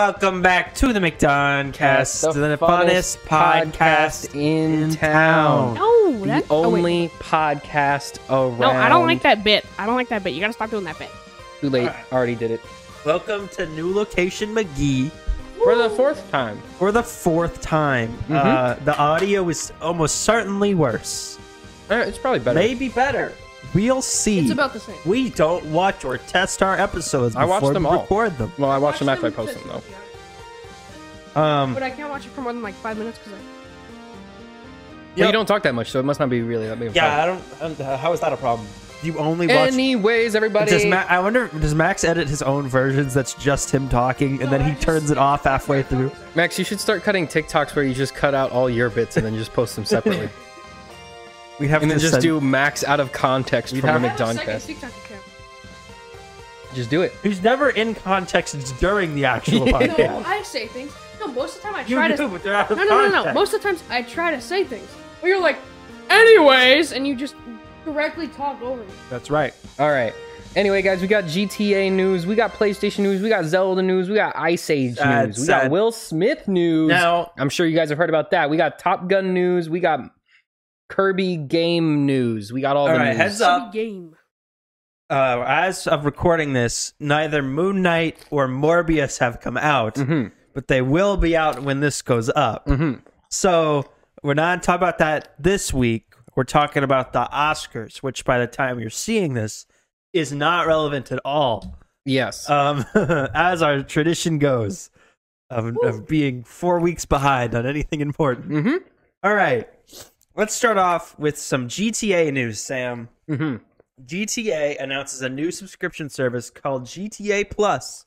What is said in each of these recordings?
Welcome back to the McDonCast, the funnest podcast in town. No, the only podcast around. No, I don't like that bit. I don't like that bit. You gotta stop doing that bit. Too late. Already did it. Welcome to New Location McGee. For the fourth time. For the fourth time. The audio is almost certainly worse. It's probably better. Maybe better. We'll see. It's about the same. We don't watch or test our episodes I watch before them we all. record them. Well, I watch them after I post them, though. But I can't watch it for more than like 5 minutes because But you don't talk that much, so it must not be really that big of a problem. I don't. How is that a problem? You only watch. Anyways, everybody. I wonder, does Max edit his own versions that's just him talking, and then he turns it off halfway through? Max, you should start cutting TikToks where you just cut out all your bits and then just post them separately. We have and to then just do Max out of context from the McDonCast. Just do it. He's never in context during the actual podcast. No, I say things. No, most of the time I try to. But they're out of No. context. Most of the times I try to say things. But you're like, anyways, and you just directly talk over me. That's right. All right. Anyway, guys, we got GTA news, we got PlayStation news, we got Zelda news, we got Ice Age news, we got Will Smith news. Now, I'm sure you guys have heard about that. We got Top Gun news, we got Kirby game news. We got all the news. Heads up. Game. As of recording this, neither Moon Knight or Morbius have come out, but they will be out when this goes up. So we're not talking about that this week. We're talking about the Oscars, which by the time you're seeing this is not relevant at all. Yes. As our tradition goes of being 4 weeks behind on anything important. All right. Let's start off with some GTA news, Sam. GTA announces a new subscription service called GTA Plus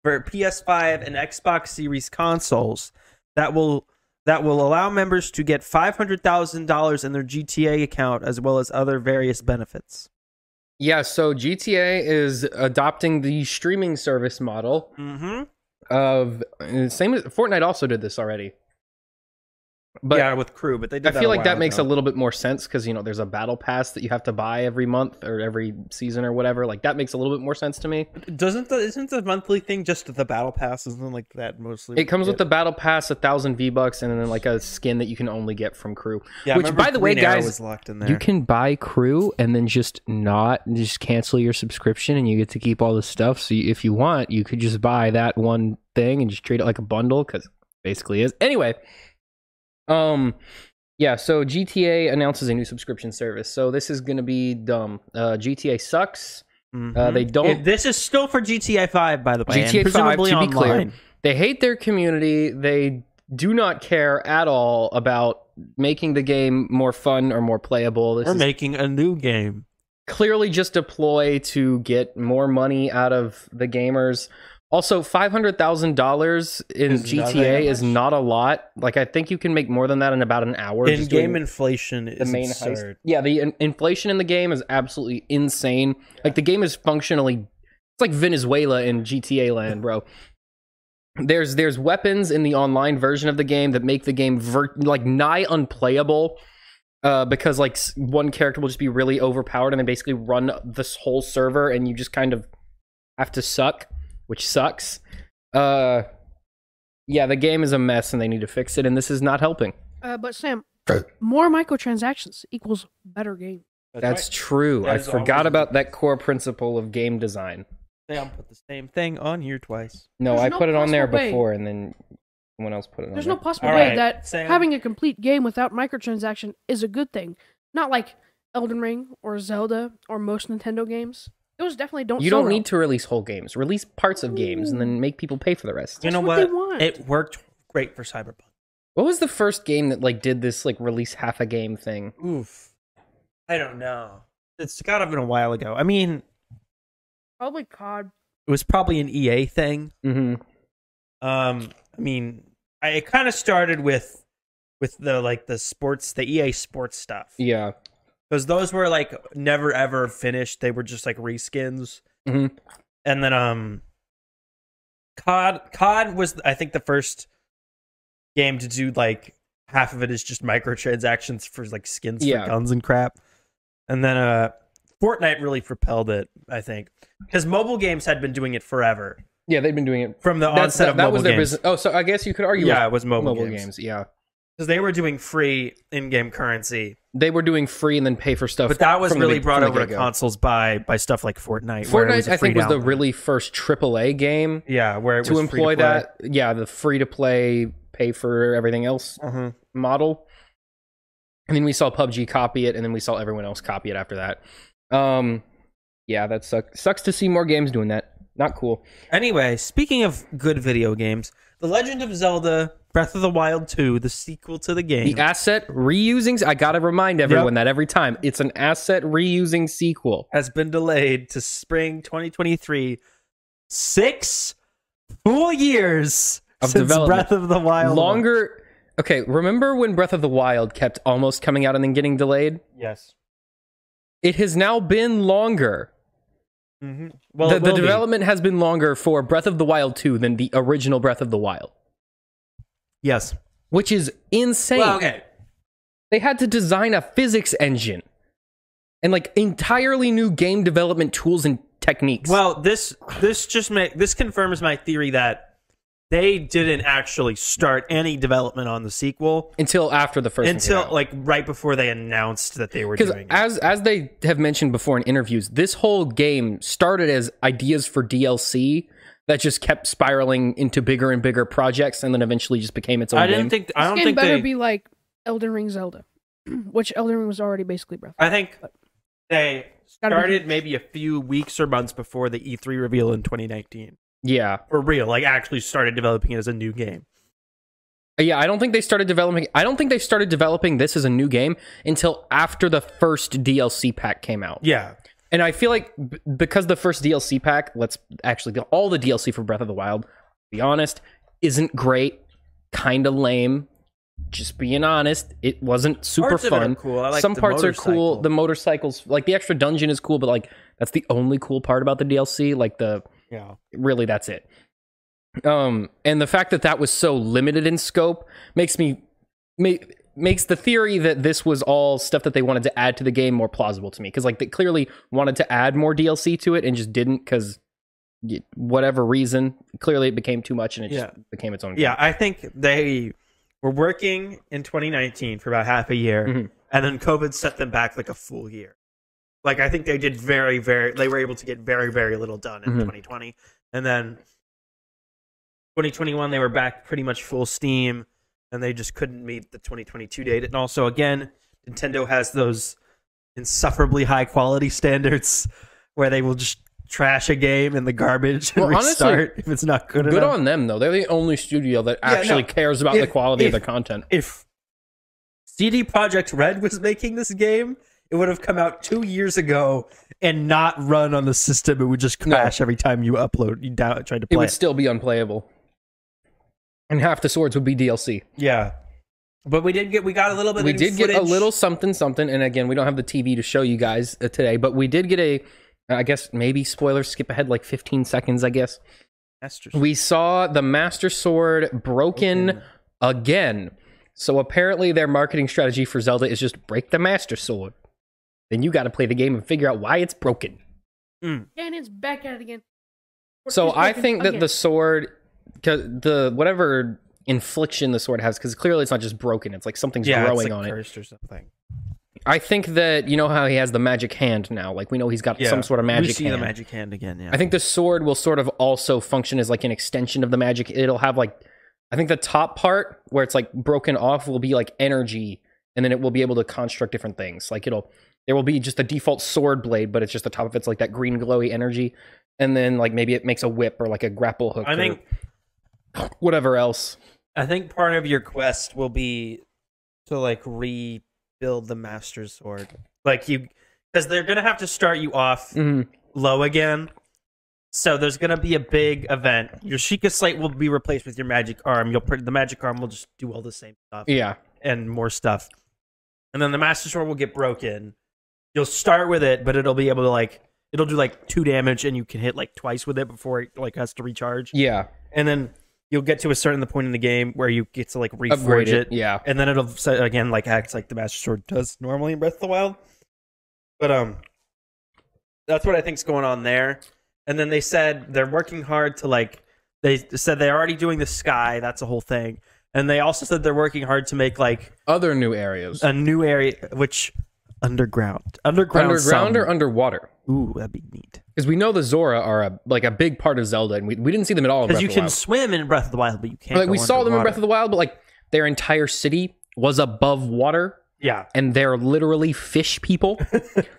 for PS5 and Xbox Series consoles that will allow members to get $500,000 in their GTA account as well as other various benefits. Yeah, so GTA is adopting the streaming service model of same as Fortnite also did this already. But yeah, with Crew, but they did I feel like that makes a little bit more sense because, you know, there's a battle pass that you have to buy every month or every season or whatever. Like, that makes a little bit more sense to me. Isn't the monthly thing just the battle pass? Isn't like that mostly? It comes with the battle pass, 1,000 V-Bucks, and then like a skin that you can only get from Crew. Yeah, which, by the way, guys, was locked in there. you can buy Crew and then just cancel your subscription and you get to keep all the stuff. So if you want, you could just buy that one thing and just treat it like a bundle because basically is. Anyway. Yeah, so GTA announces a new subscription service. So this is going to be dumb. GTA sucks. They don't... This is still for GTA 5, by the way. GTA 5, to be online. clear. They hate their community. They do not care at all about making the game more fun or more playable. This We're is making a new game. clearly just a ploy to get more money out of the gamers. Also, $500,000 in GTA is not a lot. Like, I think you can make more than that in about an hour. In-game inflation is the main absurd. heist. Yeah, the inflation in the game is absolutely insane. Like, the game is functionally... It's like Venezuela in GTA land, bro. There's weapons in the online version of the game that make the game nigh unplayable. Because, like, one character will just be really overpowered and they basically run this whole server and you just kind of have to suck. Which sucks. Yeah, the game is a mess and they need to fix it, and this is not helping. But Sam, more microtransactions equals better game. That's true. I forgot about that core principle of game design. Sam put the same thing on here twice. No, I put it on there possible way. before, and then someone else put it on There's there. no possible All way right, that Sam. having a complete game without microtransaction is a good thing. Not like Elden Ring or Zelda or most Nintendo games. Those definitely don't. You don't need to release whole games. Release parts of games and then make people pay for the rest. You know what what? they want. It worked great for Cyberpunk. What was the first game that like did this like release half a game thing? Oof. I don't know. It's gotta have been a while ago. I mean, Probably COD. it was probably an EA thing. I mean, it kind of started with the sports, the EA sports stuff. Yeah. Because those were like never ever finished. They were just like reskins. And then COD was, I think, the first game to do like half of it is just microtransactions for like skins for guns and crap. And then Fortnite really propelled it, I think, because mobile games had been doing it forever. Yeah, they've been doing it from the onset of that mobile was their games. business. Oh, so I guess you could argue. Yeah, it was mobile games. Yeah, because they were doing free in-game currency. They were doing free and then pay for stuff. But that was really brought over to get-go. consoles by stuff like Fortnite. Fortnite, I think, was the really first AAA game. Yeah, where it to was employ that. Yeah, the free-to-play, pay for everything else model. And then we saw PUBG copy it, and then we saw everyone else copy it after that. Yeah, that sucks to see more games doing that. Not cool. Anyway, speaking of good video games, The Legend of Zelda Breath of the Wild 2, the sequel to the game. The asset reusing, I gotta remind everyone that every time. It's an asset reusing sequel. Has been delayed to spring 2023. 6 full years of since development. Breath of the Wild. Longer. Okay, remember when Breath of the Wild kept almost coming out and then getting delayed? Yes. It has now been longer. Well, the development has been longer for Breath of the Wild 2 than the original Breath of the Wild. Yes. Which is insane. Well, okay. They had to design a physics engine and like entirely new game development tools and techniques. Well, this confirms my theory that they didn't actually start any development on the sequel until after the first. Until like right before they announced that they were doing it. As they have mentioned before in interviews, this whole game started as ideas for DLC that just kept spiraling into bigger and bigger projects, and then eventually just became its own game. I don't think better be like Elden Ring Zelda, which Elden Ring was already basically Breath. I think they started maybe a few weeks or months before the E3 reveal in 2019. Yeah, for real, like actually started developing it as a new game. Yeah, I don't think they started developing this as a new game until after the first DLC pack came out. Yeah. And I feel like because the first DLC pack, all the DLC for Breath of the Wild, to be honest, isn't great, kind of lame. Just being honest, it wasn't super fun. Cool. I like some parts are cool. The motorcycles, like the extra dungeon is cool, but like that's the only cool part about the DLC. Like really that's it. And the fact that that was so limited in scope makes the theory that this was all stuff that they wanted to add to the game more plausible to me, because like they clearly wanted to add more DLC to it and just didn't, because whatever reason, clearly it became too much and it just became its own game. Yeah, I think they were working in 2019 for about half a year, and then COVID set them back like a full year. Like I think they did they were able to get very, very little done in 2020, and then 2021 they were back pretty much full steam, and they just couldn't meet the 2022 date. And also, again, Nintendo has those insufferably high quality standards where they will just trash a game in the garbage and restart honestly, if it's not good enough. Good on them, though. They're the only studio that actually cares about the quality of the content. If CD Projekt Red was making this game, it would have come out 2 years ago and not run on the system. It would just crash every time you upload, tried to play it. Would still be unplayable. And half the swords would be DLC. Yeah. But we got a little bit of footage. We did get a little something, and again, we don't have the TV to show you guys today, but we did get I guess maybe spoilers, skip ahead like 15 seconds, I guess. We saw the Master Sword broken again. So apparently their marketing strategy for Zelda is just break the Master Sword. Then you got to play the game and figure out why it's broken. And it's back at it again. So I think that the sword, whatever infliction the sword has, because clearly it's not just broken, it's like something's growing on it. Cursed or something. I think that, you know how he has the magic hand now, like we know he's got some sort of magic hand. We see the magic hand again, yeah. I think the sword will sort of also function as like an extension of the magic. It'll have like, I think the top part where it's like broken off will be like energy, and then it will be able to construct different things. Like there will be just a default sword blade, but it's just the top of it's like that green glowy energy, and then like maybe it makes a whip or like a grapple hook. I think whatever else. I think part of your quest will be to like rebuild the Master Sword, like because they're gonna have to start you off low again. So there's gonna be a big event. Your Sheikah Slate will be replaced with your magic arm. The magic arm will just do all the same stuff. Yeah, and more stuff. And then the Master Sword will get broken. You'll start with it, but it'll be able to it'll do like 2 damage, and you can hit like twice with it before it like has to recharge. Yeah, and then you'll get to a certain point in the game where you get to like reforge it. Yeah, and then it'll again like act like the Master Sword does normally in Breath of the Wild. But that's what I think's going on there. and then they said they're working hard to like. They said they're already doing the sky. That's a whole thing. And they also said they're working hard to make like other new areas. A new area, which underground or underwater. Ooh, that'd be neat. Because we know the Zora are a big part of Zelda, and we didn't see them at all. Because you can swim in Breath of the Wild, but you can't. Like we saw them in Breath of the Wild, but like their entire city was above water. Yeah, and they're literally fish people.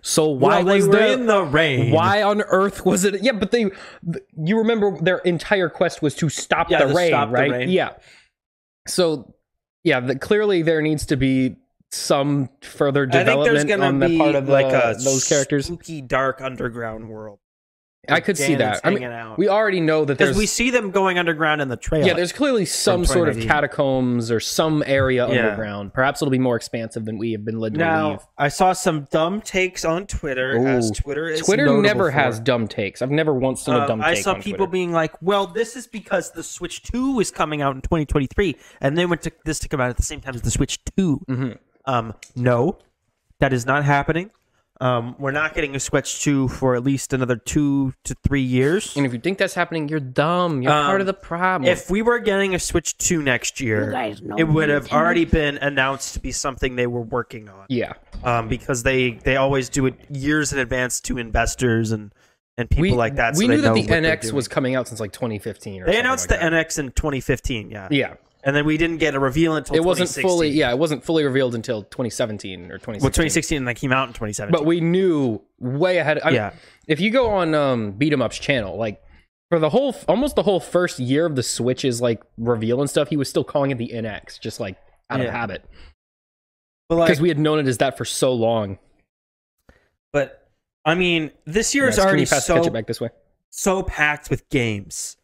So why they was were there in the rain? Why on earth was it? Yeah, but you remember their entire quest was to stop the rain, right? Yeah. So yeah, clearly there needs to be some further development on the part of like those characters. Spooky, dark underground world. I could see that. I mean, we already know that because we see them going underground in the trailer. Yeah, there's clearly some sort of catacombs or some area underground. Perhaps it'll be more expansive than we have been led to believe. I saw some dumb takes on Twitter. As Twitter never has dumb takes. I've never once seen a dumb take. I saw people being like, "Well, this is because the Switch 2 is coming out in 2023, and they went this to come out at the same time as the Switch 2." No, that is not happening. We're not getting a Switch 2 for at least another 2 to 3 years. And if you think that's happening, you're dumb. You're part of the problem. If we were getting a Switch 2 next year, it would have already been announced to be something they were working on. Yeah. Because they always do it years in advance to investors and people like that. We knew that the NX was coming out since like 2015 or something. They announced the NX in 2015, yeah. Yeah. And then we didn't get a reveal until 2016. It wasn't fully revealed until 2017 or 2016. Well, 2016, and that came out in 2017. But we knew way ahead. I mean, if you go on Beat 'em Up's channel, like for almost the whole first year of the Switch's like reveal and stuff, he was still calling it the NX, just like out of habit. Because we had known it as that for so long. But I mean, this year is already back this way? So packed with games.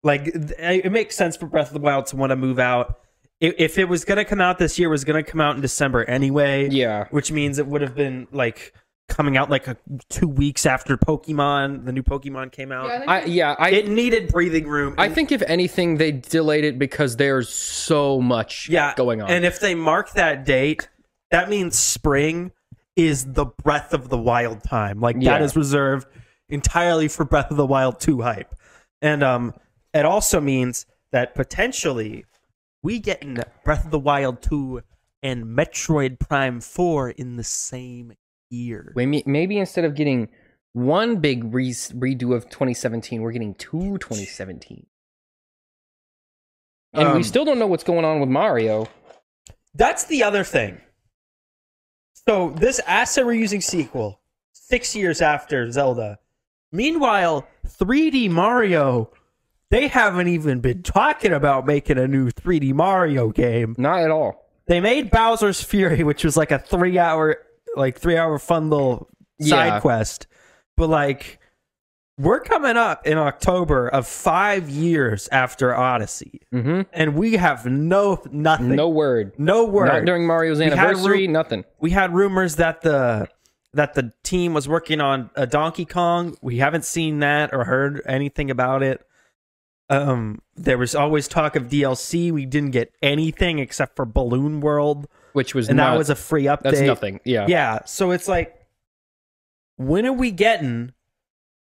Like, it makes sense for Breath of the Wild to want to move out. If it was going to come out this year, it was going to come out in December anyway. Yeah. Which means it would have been, like, coming out, like, 2 weeks after the new Pokemon came out. It needed breathing room. I think, if anything, they delayed it because there's so much going on. And if they mark that date, that means spring is the Breath of the Wild time. Like, that is reserved entirely for Breath of the Wild 2 hype. And, it also means that potentially we get in Breath of the Wild 2 and Metroid Prime 4 in the same year. Maybe instead of getting one big redo of 2017, we're getting 2 2017. And we still don't know what's going on with Mario. That's the other thing. So this asset reusing sequel, 6 years after Zelda. Meanwhile, 3D Mario... They haven't even been talking about making a new 3D Mario game. Not at all. They made Bowser's Fury, which was like a 3-hour fun little side quest. But like, we're coming up in October of 5 years after Odyssey, and we have nothing. No word. Not during Mario's anniversary. Nothing. We had rumors that the team was working on a Donkey Kong. We haven't seen that or heard anything about it. There was always talk of DLC. We didn't get anything except for Balloon World, that was a free update. That's nothing. Yeah. So it's like, when are we getting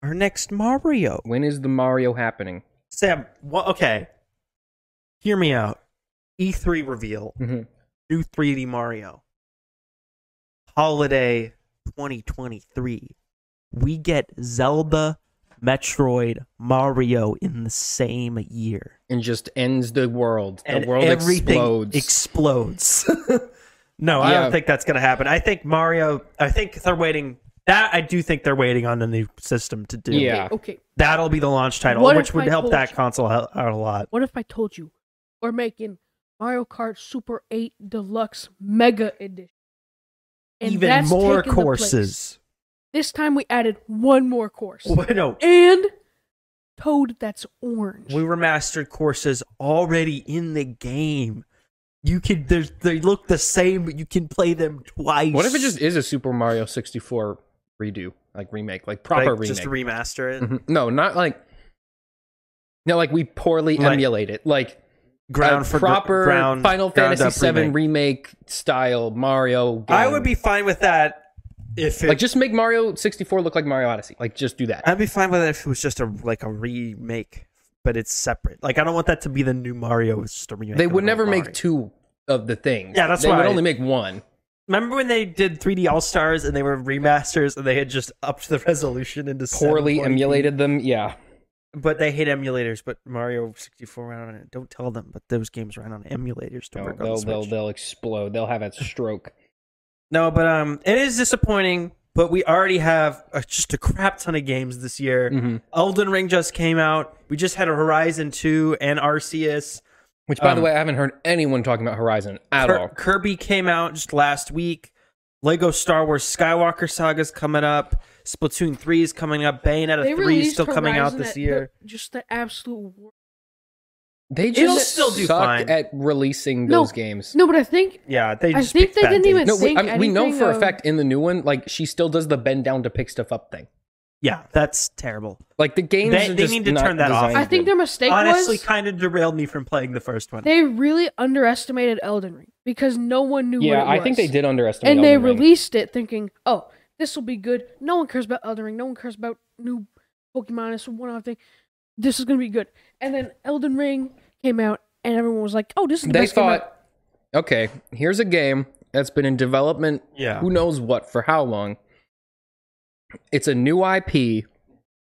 our next Mario? When is the Mario happening? Sam, okay. Hear me out. E3 reveal. New 3D Mario. Holiday 2023. We get Zelda, Metroid, Mario in the same year. And just ends the world. The world explodes. No, I don't think that's going to happen. I think they're waiting. I do think they're waiting on the new system to do. Yeah. Okay. That'll be the launch title, which would help that console out a lot. What if I told you we're making Mario Kart Super 8 Deluxe Mega Edition? And even more courses. This time we added one more course. No. And Toad that's orange. We remastered courses already in the game. They look the same, but you can play them twice. What if it just is a Super Mario 64 redo, like remake, like proper remake? Just remaster it? No, not like we poorly emulate it. Like proper Final Fantasy VII remake style Mario game. I would be fine with that Like, just make Mario 64 look like Mario Odyssey. Like, just do that. I'd be fine with it if it was just a remake, but it's separate. Like, I don't want that to be the new Mario. It's just a remake. They would never Mario. make two of the things. Yeah, that's they why would only make one. Remember when they did 3D All-Stars and they were remasters and they had just upped the resolution into Poorly 720p? emulated them, yeah. But they hate emulators. But Mario 64 ran on it. Don't tell them, but those games ran on emulators to work on the Switch. They'll explode. They'll have a stroke. No, but it is disappointing. But we already have just a crap ton of games this year. Mm-hmm. Elden Ring just came out. We just had a Horizon 2 and Arceus. Which, by the way, I haven't heard anyone talking about Horizon at all. Kirby came out just last week. Lego Star Wars Skywalker Saga's coming up. Splatoon 3 is coming up. Bayonetta 3 is still coming out this year. Just the absolute worst. They It'll just still do suck fine. at releasing those games. No, but I think they I think they didn't even No, think we know anything for a of- fact in the new one, like, she still does the bend down to pick stuff up thing. Yeah, that's terrible. Like, the games They are just need to not turn that off. designed I think good. their mistake Honestly, was kind of derailed me from playing the first one. they really underestimated Elden Ring because no one knew what it was. I think they did underestimate And they Elden Ring. released it thinking, oh, this will be good. No one cares about Elden Ring. No one cares about new Pokemon. It's one other thing. This is going to be good. And then Elden Ring came out, and everyone was like, oh, this is the They best game thought, okay, here's a game that's been in development who knows what for how long. It's a new IP.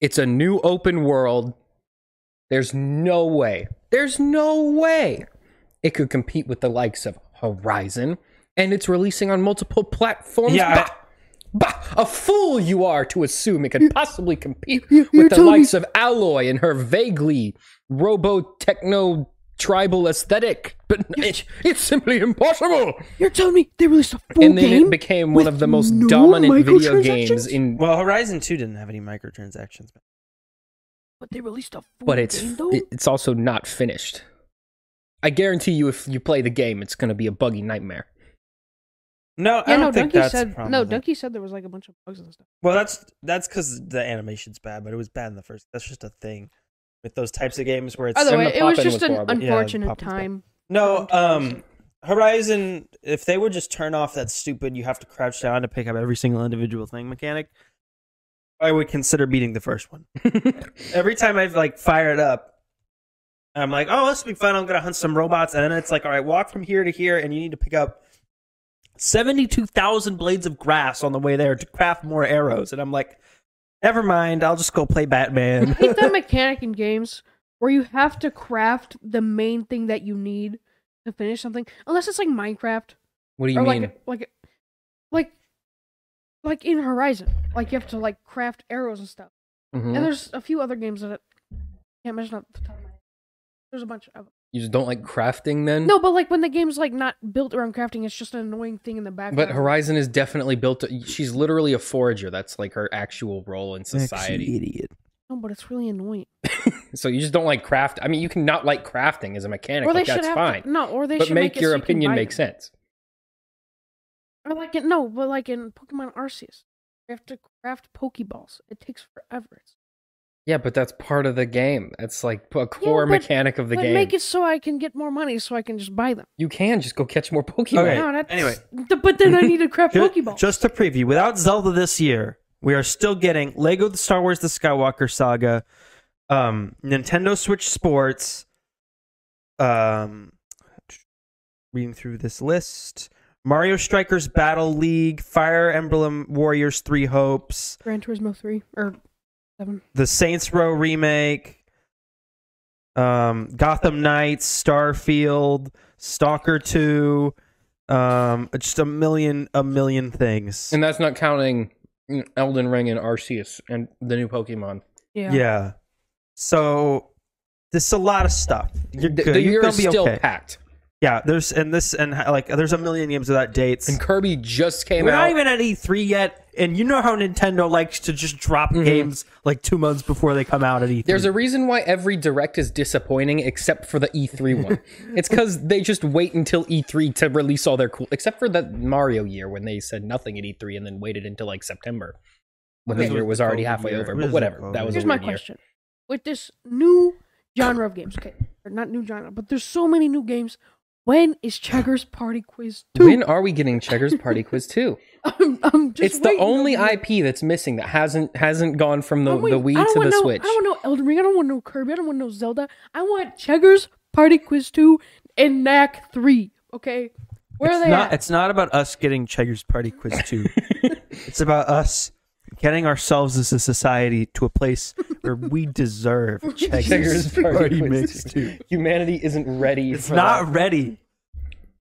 It's a new open world. There's no way it could compete with the likes of Horizon, and it's releasing on multiple platforms. Yeah, a fool you are to assume it could possibly compete you're with the telling likes of Alloy and her vaguely robo-techno tribal aesthetic, but it's simply impossible. You're telling me they released a full And then game it became one with of the most no dominant video microtransactions? games in. Well, Horizon 2 didn't have any microtransactions. But they released a full But game, though? it's also not finished. I guarantee you, if you play the game, it's going to be a buggy nightmare. No, I don't think Donkey that's the said problem no. with it. Donkey said there was like a bunch of bugs and stuff. Well, that's because the animation's bad, but it was bad in the first. That's just a thing with those types of games where it's. By the And way, the it was pop-in just was an horrible. Yeah, unfortunate pop-in's bad. time. No, Horizon. If they would just turn off that stupid, you have to crouch down to pick up every single individual thing mechanic, I would consider beating the first one. Every time I've like fired up, I'm like, oh, this will be fun. I'm gonna hunt some robots, and then it's like, all right, walk from here to here, and you need to pick up 72,000 blades of grass on the way there to craft more arrows. And I'm like, never mind, I'll just go play I Batman. hate that mechanic in games where you have to craft the main thing that you need to finish something, unless it's like Minecraft What do you or mean? like in Horizon, like you have to like craft arrows and stuff. Mhm. And there's a few other games that I can't mention off the top of my head. There's a bunch of them. You just don't like crafting then? No, but like when the game's like not built around crafting, it's just an annoying thing in the background. But Horizon is definitely built to, she's literally a forager. That's like her actual role in society. Idiot. No, but it's really annoying. So you just don't like craft. I mean, you can not like crafting as a mechanic. Or they Like, should that's have fine. or they But should make it your so you can opinion buy make them. sense. Or like but like in Pokemon Arceus, you have to craft Pokeballs. It takes forever. Yeah, but that's part of the game. That's like a core but- mechanic of the But game. make it so I can get more money, so I can just buy them. You can just go catch more Pokemon. Okay. No, that's, anyway. But then I need to craft Pokeballs. Just to preview, without Zelda this year, we are still getting Lego The Star Wars The Skywalker Saga, Nintendo Switch Sports, reading through this list, Mario Strikers Battle League, Fire Emblem Warriors 3 Hopes, Gran Turismo 3 or 7. the Saints Row remake, Gotham Knights, Starfield, Stalker 2, just a million things. And that's not counting Elden Ring and Arceus and the new Pokemon. Yeah. So there's a lot of stuff. You're good. The You're year gonna is be still okay. packed. Yeah, there's a million games without dates. And Kirby just came We're out. not even at E3 yet, and you know how Nintendo likes to just drop games like 2 months before they come out at E3. There's a reason why every Direct is disappointing except for the E3 one. It's because they just wait until E3 to release all their cool... Except for that Mario year when they said nothing at E3 and then waited until like September. When the Okay. year was already COVID halfway year. over. It But was whatever. COVID. That was Here's a my weird year. question. With this new genre of games, okay, or not new genre, but there's so many new games. When is Checkers Party Quiz 2? When are we getting Checkers Party Quiz 2? I'm just It's the waiting only on it. IP that's missing that hasn't gone from the Wii I don't to want the no, Switch. I don't want no Elden Ring. I don't want no Kirby. I don't want no Zelda. I want Checkers Party Quiz 2 and Knack 3. Okay? Where are they at? It's not about us getting Checkers Party Quiz 2. It's about us getting ourselves as a society to a place where we deserve Checkers Party Mix 2. Humanity isn't ready. It's for not that. ready.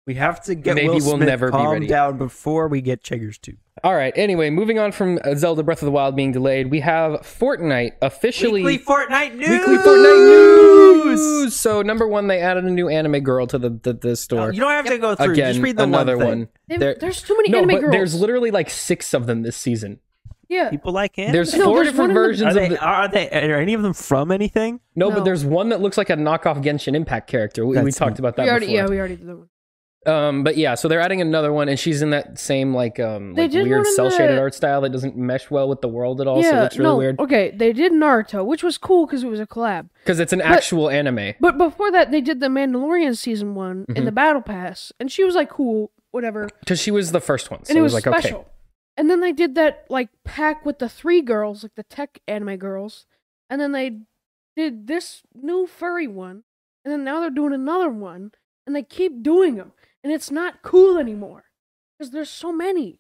We have to get Maybe Will we'll Smith never be calmed ready. down before we get Checkers 2. All right. Anyway, moving on from Zelda Breath of the Wild being delayed, we have Fortnite officially. Weekly Fortnite news! Weekly Fortnite news! So, number one, they added a new anime girl to the store. You don't have to go through. Again, Just read the another one. one. There's too many No, anime but girls. there's literally like 6 of them this season. Yeah. People like anime. There's No, 4 there's one different in the- versions of the. Are any of them from anything? No, but No. there's one that looks like a knockoff Genshin Impact character. We That's talked about that we already before. we already did that one. But yeah, so they're adding another one, and she's in that same like did weird one in cell shaded the- art style that doesn't mesh well with the world at all. So it Yeah, looks really no, weird okay, they did Naruto, which was cool because it was a collab. because it's an actual anime. But before that, they did the Mandalorian season 1 Mm-hmm. in the Battle Pass, and she was like, cool, whatever, Because she was the first one, so and it was like special. okay. And then they did that like pack with the 3 girls, like the tech anime girls, and then they did this new furry one, and then now they're doing another one, and they keep doing them, and it's not cool anymore because there's so many.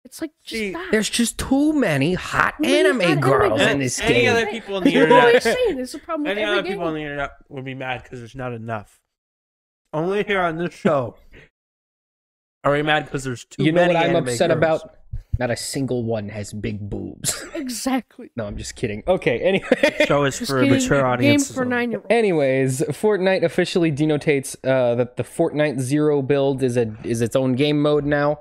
It's like just See, stop. There's just too many hot Too many anime hot anime girls girls. in this Any game. other people on the That's what I'm internet? saying. It's a problem with Any every other people game. on the internet would be mad because there's not enough. Only here on this show are we mad because there's too You know many what I'm anime upset girls. about? Not a single one has big boobs. Exactly. No, I'm just kidding. Okay, anyway. Show is Just for a kidding. mature audience. Game for 9-year-olds. Anyways, Fortnite officially denotates that the Fortnite Zero build is its own game mode now.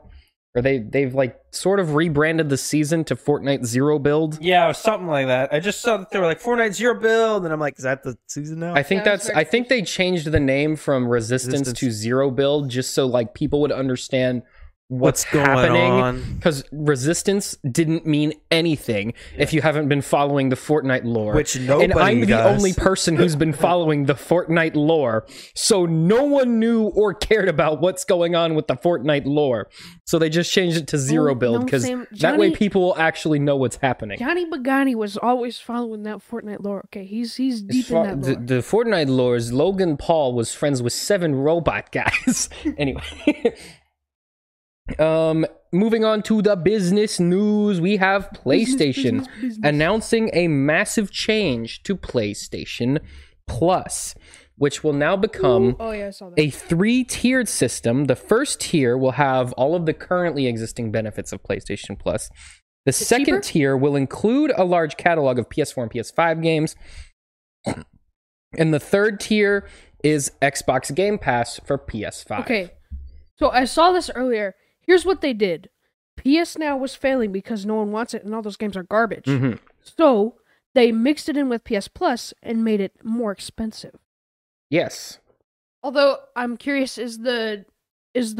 Or they've like sort of rebranded the season to Fortnite Zero build. Yeah, or something like that. I just saw that they were like Fortnite Zero build, and I'm like, is that the season now? I think Yeah, that's I think they changed the name from Resistance to Zero build just so like people would understand what's going happening. on? Because Resistance didn't mean anything if you haven't been following the Fortnite lore. Which nobody And I'm the does. only person who's been following the Fortnite lore. So no one knew or cared about what's going on with the Fortnite lore. So they just changed it to Zero No, build no, because Sam. that way Johnny- people will actually know what's happening. Johnny Bagani was always following that Fortnite lore. Okay, he's deep in that lore. The Fortnite lores, Logan Paul was friends with 7 robot guys. Anyway. Moving on to the business news, we have PlayStation business. announcing a massive change to PlayStation Plus, which will now become Oh yeah, I saw that. a 3-tiered system. The first tier will have all of the currently existing benefits of PlayStation Plus. The second cheaper? tier will include a large catalog of PS4 and PS5 games. And the third tier is Xbox Game Pass for PS5. Okay, so I saw this earlier. Here's what they did. PS Now was failing because no one wants it, and all those games are garbage. Mhm. So they mixed it in with PS Plus and made it more expensive. Yes. Although I'm curious, is the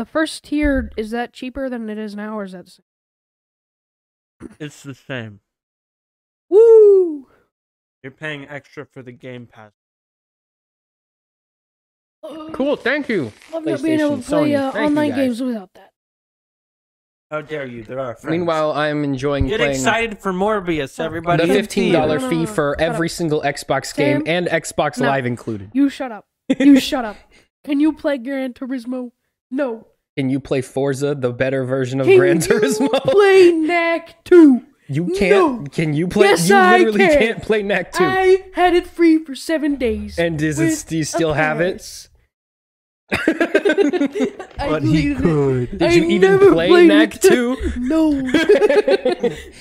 first tier, is that cheaper than it is now, or is that the same? It's the same. Woo! You're paying extra for the Game Pass. Cool, thank you. Love not being able to PlayStation, play Sony. Thank you, online guys. games without that. How dare you? There are friends. Meanwhile, I'm enjoying Get playing excited for Morbius, everybody. the in team. $15 No, fee for shut every up. single Xbox game Sam? and Xbox No. Live included. You shut up. You shut up. Can you play Gran Turismo? No. Can you play Forza, the better version of Can Gran you Turismo? play Knack 2? You can't. No. Can you play? Yes, you I literally can. can't play Knack 2. I had it free for 7 days. And do you still have it? But he could. Did you even play Knack 2? No.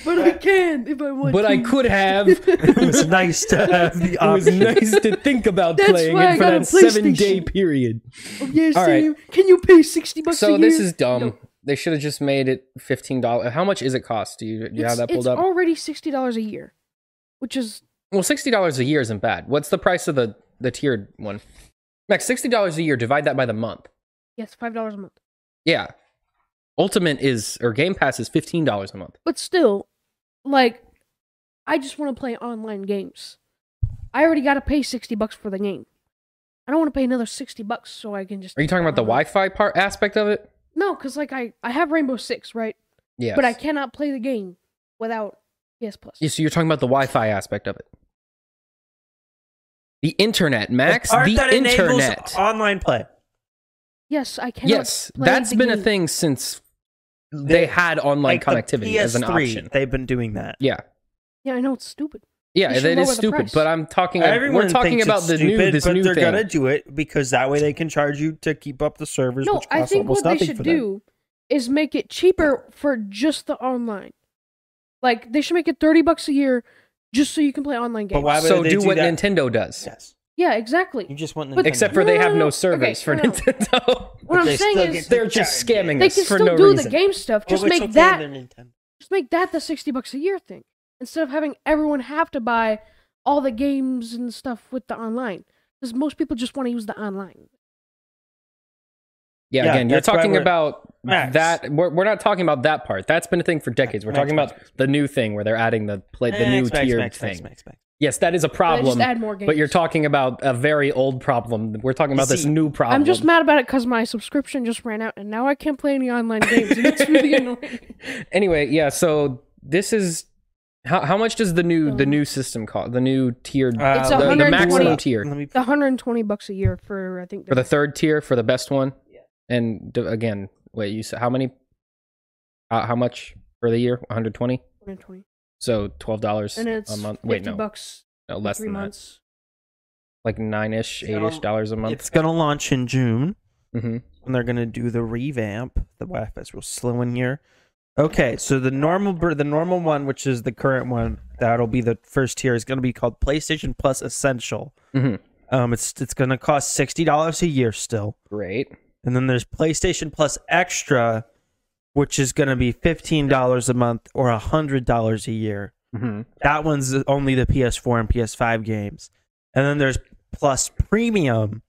But I can if I want But to. I could have. It was nice to have the It was option. nice to think about That's playing why it I for got a that 7-day PlayStation. period. Oh, yes, All right. Sam. Can you pay $60 a So year? this is dumb. No. They should have just made it $15. How much is it cost? Do you have that pulled it's up? already $60 a year, which is Well, $60 a year isn't bad. What's the price of the tiered one? Max, $60 a year. Divide that by the month. yes, $5 a month. Yeah. Ultimate is, or Game Pass is $15 a month. But still, like, I just want to play online games. I already got to pay $60 for the game. I don't want to pay another $60 so I can just. Are you talking about the Wi-Fi part aspect of it? No, because like I have Rainbow Six, right? Yeah. But I cannot play the game without PS Plus. Yeah, so you're talking about the Wi-Fi aspect of it. The internet, Max. part The that enables internet. online play. Yes, I cannot. Yes, play that's the been a game. thing since they had online Like the connectivity as an PS3, option. They've been doing that. Yeah. Yeah, I know it's stupid. Yeah, They should it is lower the stupid, price. but I'm talking. Everyone we're talking thinks about it's the stupid, this but new they're thing. gonna do it because that way they can charge you to keep up the servers. No, which I costs think almost what they nothing should for them. do is make it cheaper for just the online. Like they should make it $30 a year just so you can play online games. But why would So they do what that? Nintendo does. Yes, Yeah, exactly. you just want Nintendo. But- Except for they have no servers Okay, for no. Nintendo. What I'm they saying still is get They're just scamming they us can for still no do reason. the game stuff. Just Well, it's make okay, that they're Nintendo. just make that the $60 a year thing instead of having everyone have to buy all the games and stuff with the online. Because most people just want to use the online. Yeah, Yeah, again, you're that's why talking we're- about Max. that. We're not talking about that part. That's been a thing for decades. We're Max, talking Max, about Max. the new thing where they're adding the new tiered thing. Max. Yes, that is a They problem. just add more games. But you're talking about a very old problem. We're talking about this See, new problem. I'm just mad about it because my subscription just ran out and now I can't play any online games. And it's really annoying. Anyway, yeah. So this is how much does the new system cost? The new tiered, It's the 120 maximum tier Let me. It's $120 a year for I think for the third tier for the best one. Yeah. And again, wait, you said how many? How much for the year? 120. 120. So $12 And it's a month. $50 Wait, no, less for 3 than months. that. Like $9-ish, $8-ish dollars a month. It's gonna launch in June, Mm-hmm. and they're gonna do the revamp. The Wi-Fi's real slow in here. Okay, so the normal one, which is the current one, that'll be the first tier, is gonna be called PlayStation Plus Essential. Mm-hmm. It's gonna cost $60 a year still, Great. and then there's PlayStation Plus Extra, which is gonna be $15 a month or $100 a year. Mm-hmm. That one's only the PS4 and PS5 games. And then there's Plus Premium,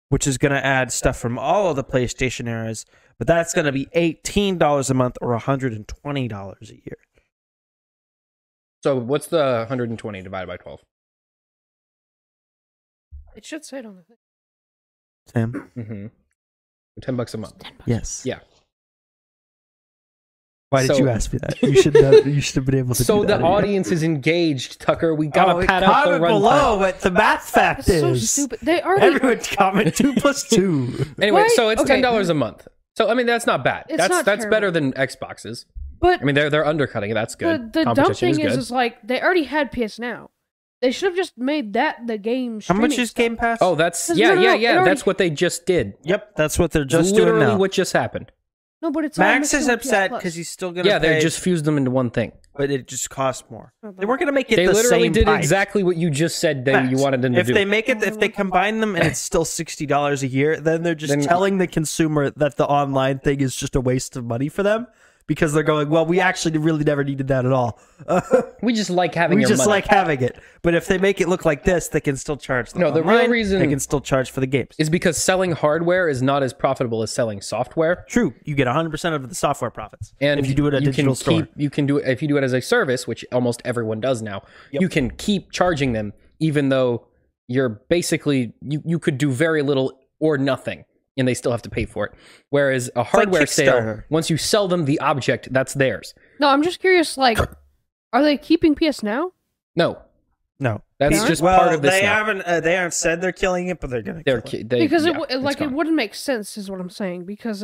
which is going to add stuff from all of the PlayStation eras, but that's going to be $18 a month or $120 a year. So what's the 120 divided by 12? It should say it on the thing. Sam? Mm-hmm. $10 a month. $10. Yes. Yeah. Why did So- you ask me that? You should know, you should have been able to So do that. the audience is engaged, Tucker. We gotta pat out the comment run below time. what the math fact That's so is. stupid. They already. Everyone comment 2 plus 2. Anyway, Why- so it's okay. $10 a month. So I mean that's not bad. It's that's not that's better terrible. than Xboxes. But I mean they're undercutting it. That's good. the dumb Competition thing is good. is like they already had PS Now. They should have just made that the game. How much streaming is stuff. Game Pass? Oh, that's No, yeah. it That's already- what they just did. Yep, that's what they're just Literally doing now. what just happened. No, but it's all Max mixed is in with upset PS because Plus. he's still going to Yeah, they pay, just fused them into one thing. but it just costs more. Oh, but- They weren't going to make it They the literally same did price. exactly what you just said that Max, you wanted them to if do. they make it, if they combine them and it's still $60 a year, then they're just Then- telling the consumer that the online thing is just a waste of money for them because they're going, well, we actually really never needed that at all. we just like having We your just money. like having it. But if they make it look like this, they can still charge. No, the real online, reason- they can still charge for the games. is because selling hardware is not as profitable as selling software. True, you get 100% of the software profits, And if you do it at a digital store. You can do it if you do it as a service, which almost everyone does now. You can keep charging them, even though you're basically you could do very little or nothing, and they still have to pay for it. Whereas a hardware sale, Kickstarter. once you sell them the object, that's theirs. No, I'm just curious. Like, are they keeping PS Now? No, No, that's just well, part of this. They now. haven't said they're killing it, but they're gonna. They're kill it. Because yeah, it it's like it gone. wouldn't make sense, is what I'm saying. Because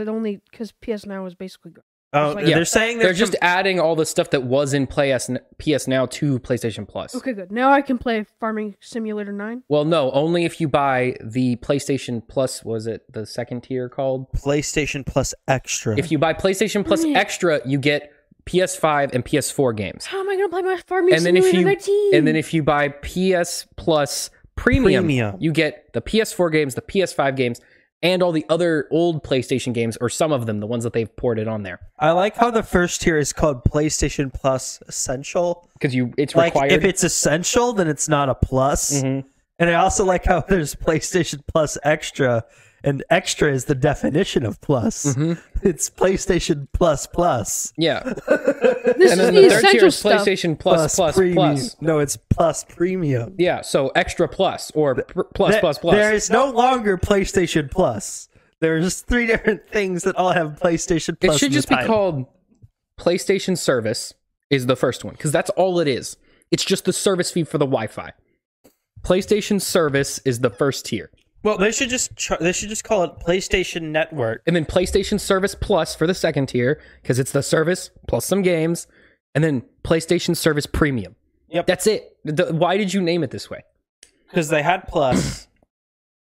PS Now is basically gone. Oh, like- Yeah, they're saying they're just adding all the stuff that was in PS Now to PlayStation Plus. Okay, good. Now I can play Farming Simulator 9. Well, no, only if you buy the PlayStation Plus. Was it the second tier called? PlayStation Plus Extra. If you buy PlayStation Plus Extra, you get PS5 and PS4 games. How am I gonna play my Farming And then Simulator 19? if you buy PS Plus Premium, you get the PS4 games, the PS5 games, and all the other old PlayStation games, or some of them, the ones that they've ported on there. I like how the first tier is called PlayStation Plus Essential. Because it's Like required. if it's essential, then it's not a plus. Mhm. And I also like how there's PlayStation Plus Extra, and extra is the definition of plus. It's PlayStation Plus Plus. Yeah. This And is then the the third tier essential is stuff. PlayStation Plus Plus Premium. Plus. No, it's Plus Premium. Yeah, so extra plus or plus plus plus. There is no longer PlayStation Plus. There's 3 different things that all have PlayStation Plus. It should in the just be title. called PlayStation Service is the first one, because that's all it is. It's just the service fee for the Wi-Fi. PlayStation Service is the first tier. Well, they should just call it PlayStation Network. And then PlayStation Service Plus for the second tier, because it's the service plus some games. And then PlayStation Service Premium. Yep. That's it. Why did you name it this way? Because they had Plus,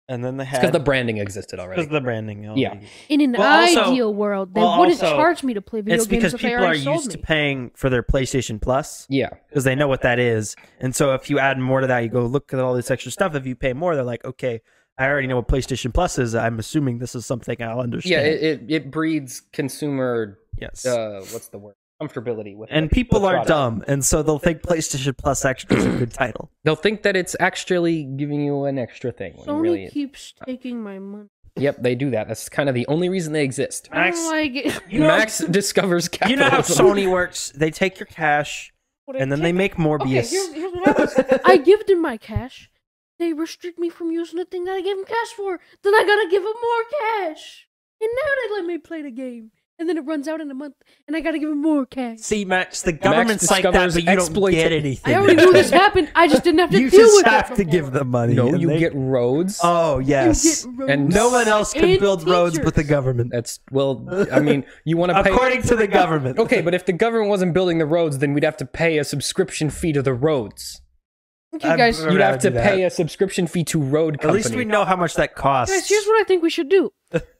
and then they had Because the branding existed already. because the branding. Yeah. In an ideal world, they wouldn't charge me to play video It's games because if they people are already sold used to me. paying for their PlayStation Plus. Yeah. Because they know what that is. And so if you add more to that, you go look at all this extra stuff. If you pay more, they're like, okay, I already know what PlayStation Plus is. I'm assuming this is something I'll understand. Yeah, it breeds consumer, yes. what's the word? Comfortability with And the people are product. dumb, and so they'll think PlayStation Plus Extra is a good title. They'll think that it's actually giving you an extra thing. When Sony really, keeps taking my money. yep, they do that. That's kind of the only reason they exist. I don't like it. You know, Max discovers capitalism. you know how Sony works? They take your cash, and then they make more Okay, BS. here's what happens. I give them my cash. They restrict me from using the thing that I gave them cash for. Then I gotta give them more cash. And now they let me play the game. And then it runs out in a month, and I gotta give them more cash. See, Max, the government's like that, discovers but you don't exploitation. get anything. I already knew this happened. I just didn't have to You deal just with have it to before. give them money. No, and you they- get roads. Oh, yes. You get roads. And No one else can And build roads but the teachers. government. That's, well, I mean, you want to pay... According to the government. Okay, but if the government wasn't building the roads, then we'd have to pay a subscription fee to the roads. Okay, guys. I'd You'd have to rather do that. pay a subscription fee to road At company. least we know how much that costs. Guys, here's what I think we should do.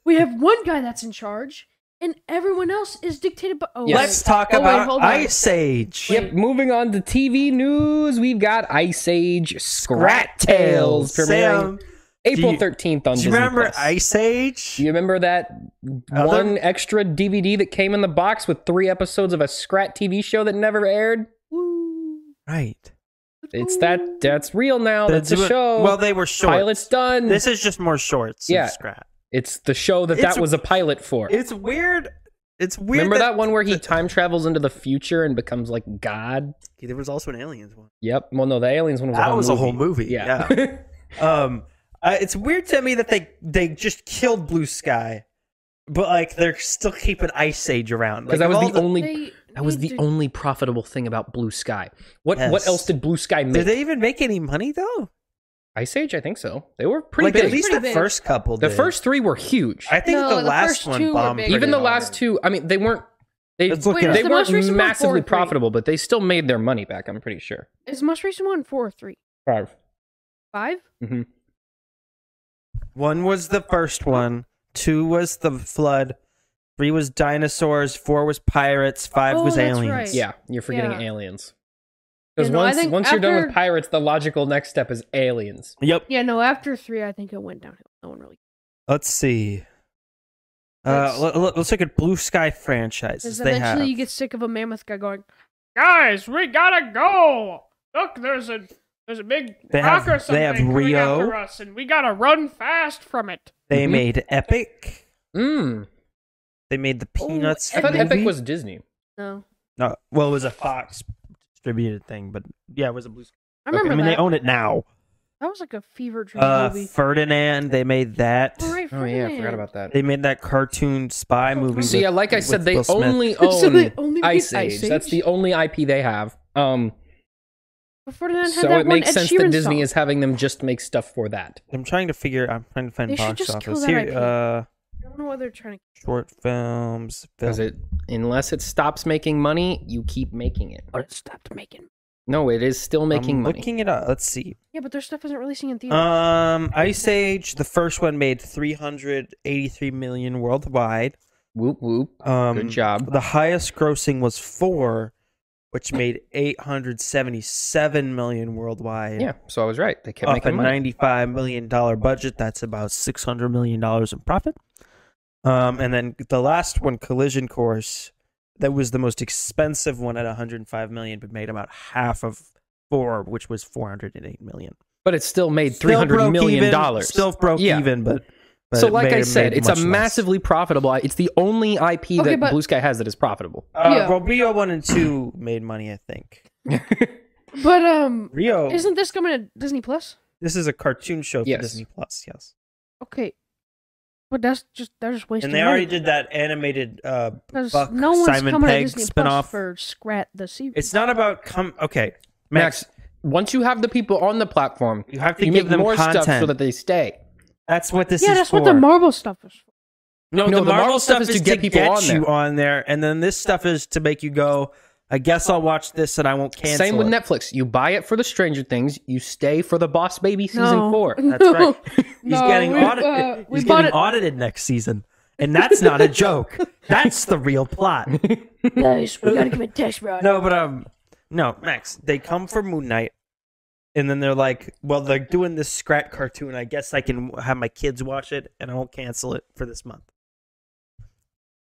We have one guy that's in charge, and everyone else is dictated by... Oh, Yes. Let's talk Oh, wait, about hold on. Ice Age. Yep, moving on to TV news, we've got Ice Age Scrat Tales premiering Sam, April you- 13th on do you Disney+. remember Ice Age? Do you remember that one extra DVD that came in the box with 3 episodes of a Scrat TV show that never aired? Woo. Right. It's that's real now. That's a show. Well, they were shorts. Pilot's done. This is just more shorts. Yeah. Of Scrat. It's the show that It's- was a pilot for. It's weird. It's weird. Remember that one where he time travels into the future and becomes like God? There was also an Aliens one. Yep. Well, no, the Aliens one was That a whole was movie. a whole movie. Yeah. It's weird to me that they just killed Blue Sky, but like they're still keeping Ice Age around. Because Like, that was of all the only They that was need the to- only profitable thing about Blue Sky. What Yes. else did Blue Sky make? Did they even make any money though? Ice Age, I think so. They were pretty Like big. at least Pretty the big. first couple. The did. first 3 were huge. I think No, the the last first one two were bombed. big. pretty Even the hard. last 2, I mean, they weren't they Let's look Wait, it is up. the weren't most recent one 4 massively or 3? profitable, but they still made their money back, I'm pretty sure. Is the most recent one 4 or 3? 5. 5? Mm-hmm. One was the first one. 2 was the flood. 3 was dinosaurs. 4 was pirates. 5 Oh, was that's aliens. right. Yeah, you're forgetting Yeah. aliens. Because Yeah, no, I once think you're done with after- pirates, the logical next step is aliens. Yep. Yeah, no, after 3, I think it went downhill. No one really... Let's see. That's- Let's look at Blue Sky franchises. Because They eventually have. you get sick of a mammoth guy going, Guys, we gotta go. Look, there's a big They rock have- or something they have coming Rio. after us, and we gotta run fast from it. They Mhm. made Epic. Mm. They made the Peanuts. I thought movie. Epic was Disney. no. No, well, it was a Fox distributed thing, but yeah, it was a Blue Sky. I remember I mean, that. they own it now. That was like a fever dream movie. Ferdinand. They made that. Oh, right, Oh yeah, I forgot Ferdinand. about that. They made that cartoon spy movie. So yeah, with- like I said, with they Will Smith. only So own they only made Ice Ice Age. That's Age? the only IP they have. But Ferdinand had So that it one makes Ed sense Sheeran that Disney song. is having them just make stuff for that. I'm trying to find They should box just kill office that here. IP. I don't know why they're trying to... Short films. Because unless it stops making money, you keep making it. Or it stopped making... No, it is still making I'm money. looking it up. Let's see. Yeah, but their stuff isn't releasing in theaters. Ice Age, the first one made 383 million worldwide. Whoop whoop. Good job. The highest grossing was 4, which made 877 million worldwide. Yeah, so I was right. They kept Off a making money. $95 million budget, that's about $600 million in profit. And then the last one, Collision Course, that was the most expensive one at 105 million, but made about half of 4, which was 408 million. But it still made Still $300 broke million. even, Still broke Yeah. even, but But So, like I made said, it's a much less. massively profitable. It's the only IP that but- Blue Sky has that is profitable. Yeah. Well, Rio 1 and 2 made money, I think. But Rio. isn't this coming to Disney Plus? This is a cartoon show for Yes. Disney Plus. Yes. Okay, but they're just wasting. And they money. already did that animated 'Cause Buck no one's Simon coming Pegg to Disney Plus spinoff. for Scrat the series. It's not about okay, Max, once you have the people on the platform, You have to you give make them more content. stuff so that they stay. That's what this yeah, is that's for. what the Marvel stuff is for. No, No, the the Marvel Marvel stuff is to get people on there. you on there, and then this stuff is to make you go, I guess I'll watch this and I won't cancel Same with it. Netflix. You buy it for the Stranger Things. You stay for the Boss Baby season No. 4. That's right. He's No, getting we- audited. we He's bought getting it- audited next season. And that's not a joke. That's the real plot. Nice, we gotta give it a test run. No, but no, Max, they come for Moon Knight. And then they're like, well, they're doing this Scrat cartoon. I guess I can have my kids watch it and I won't cancel it for this month.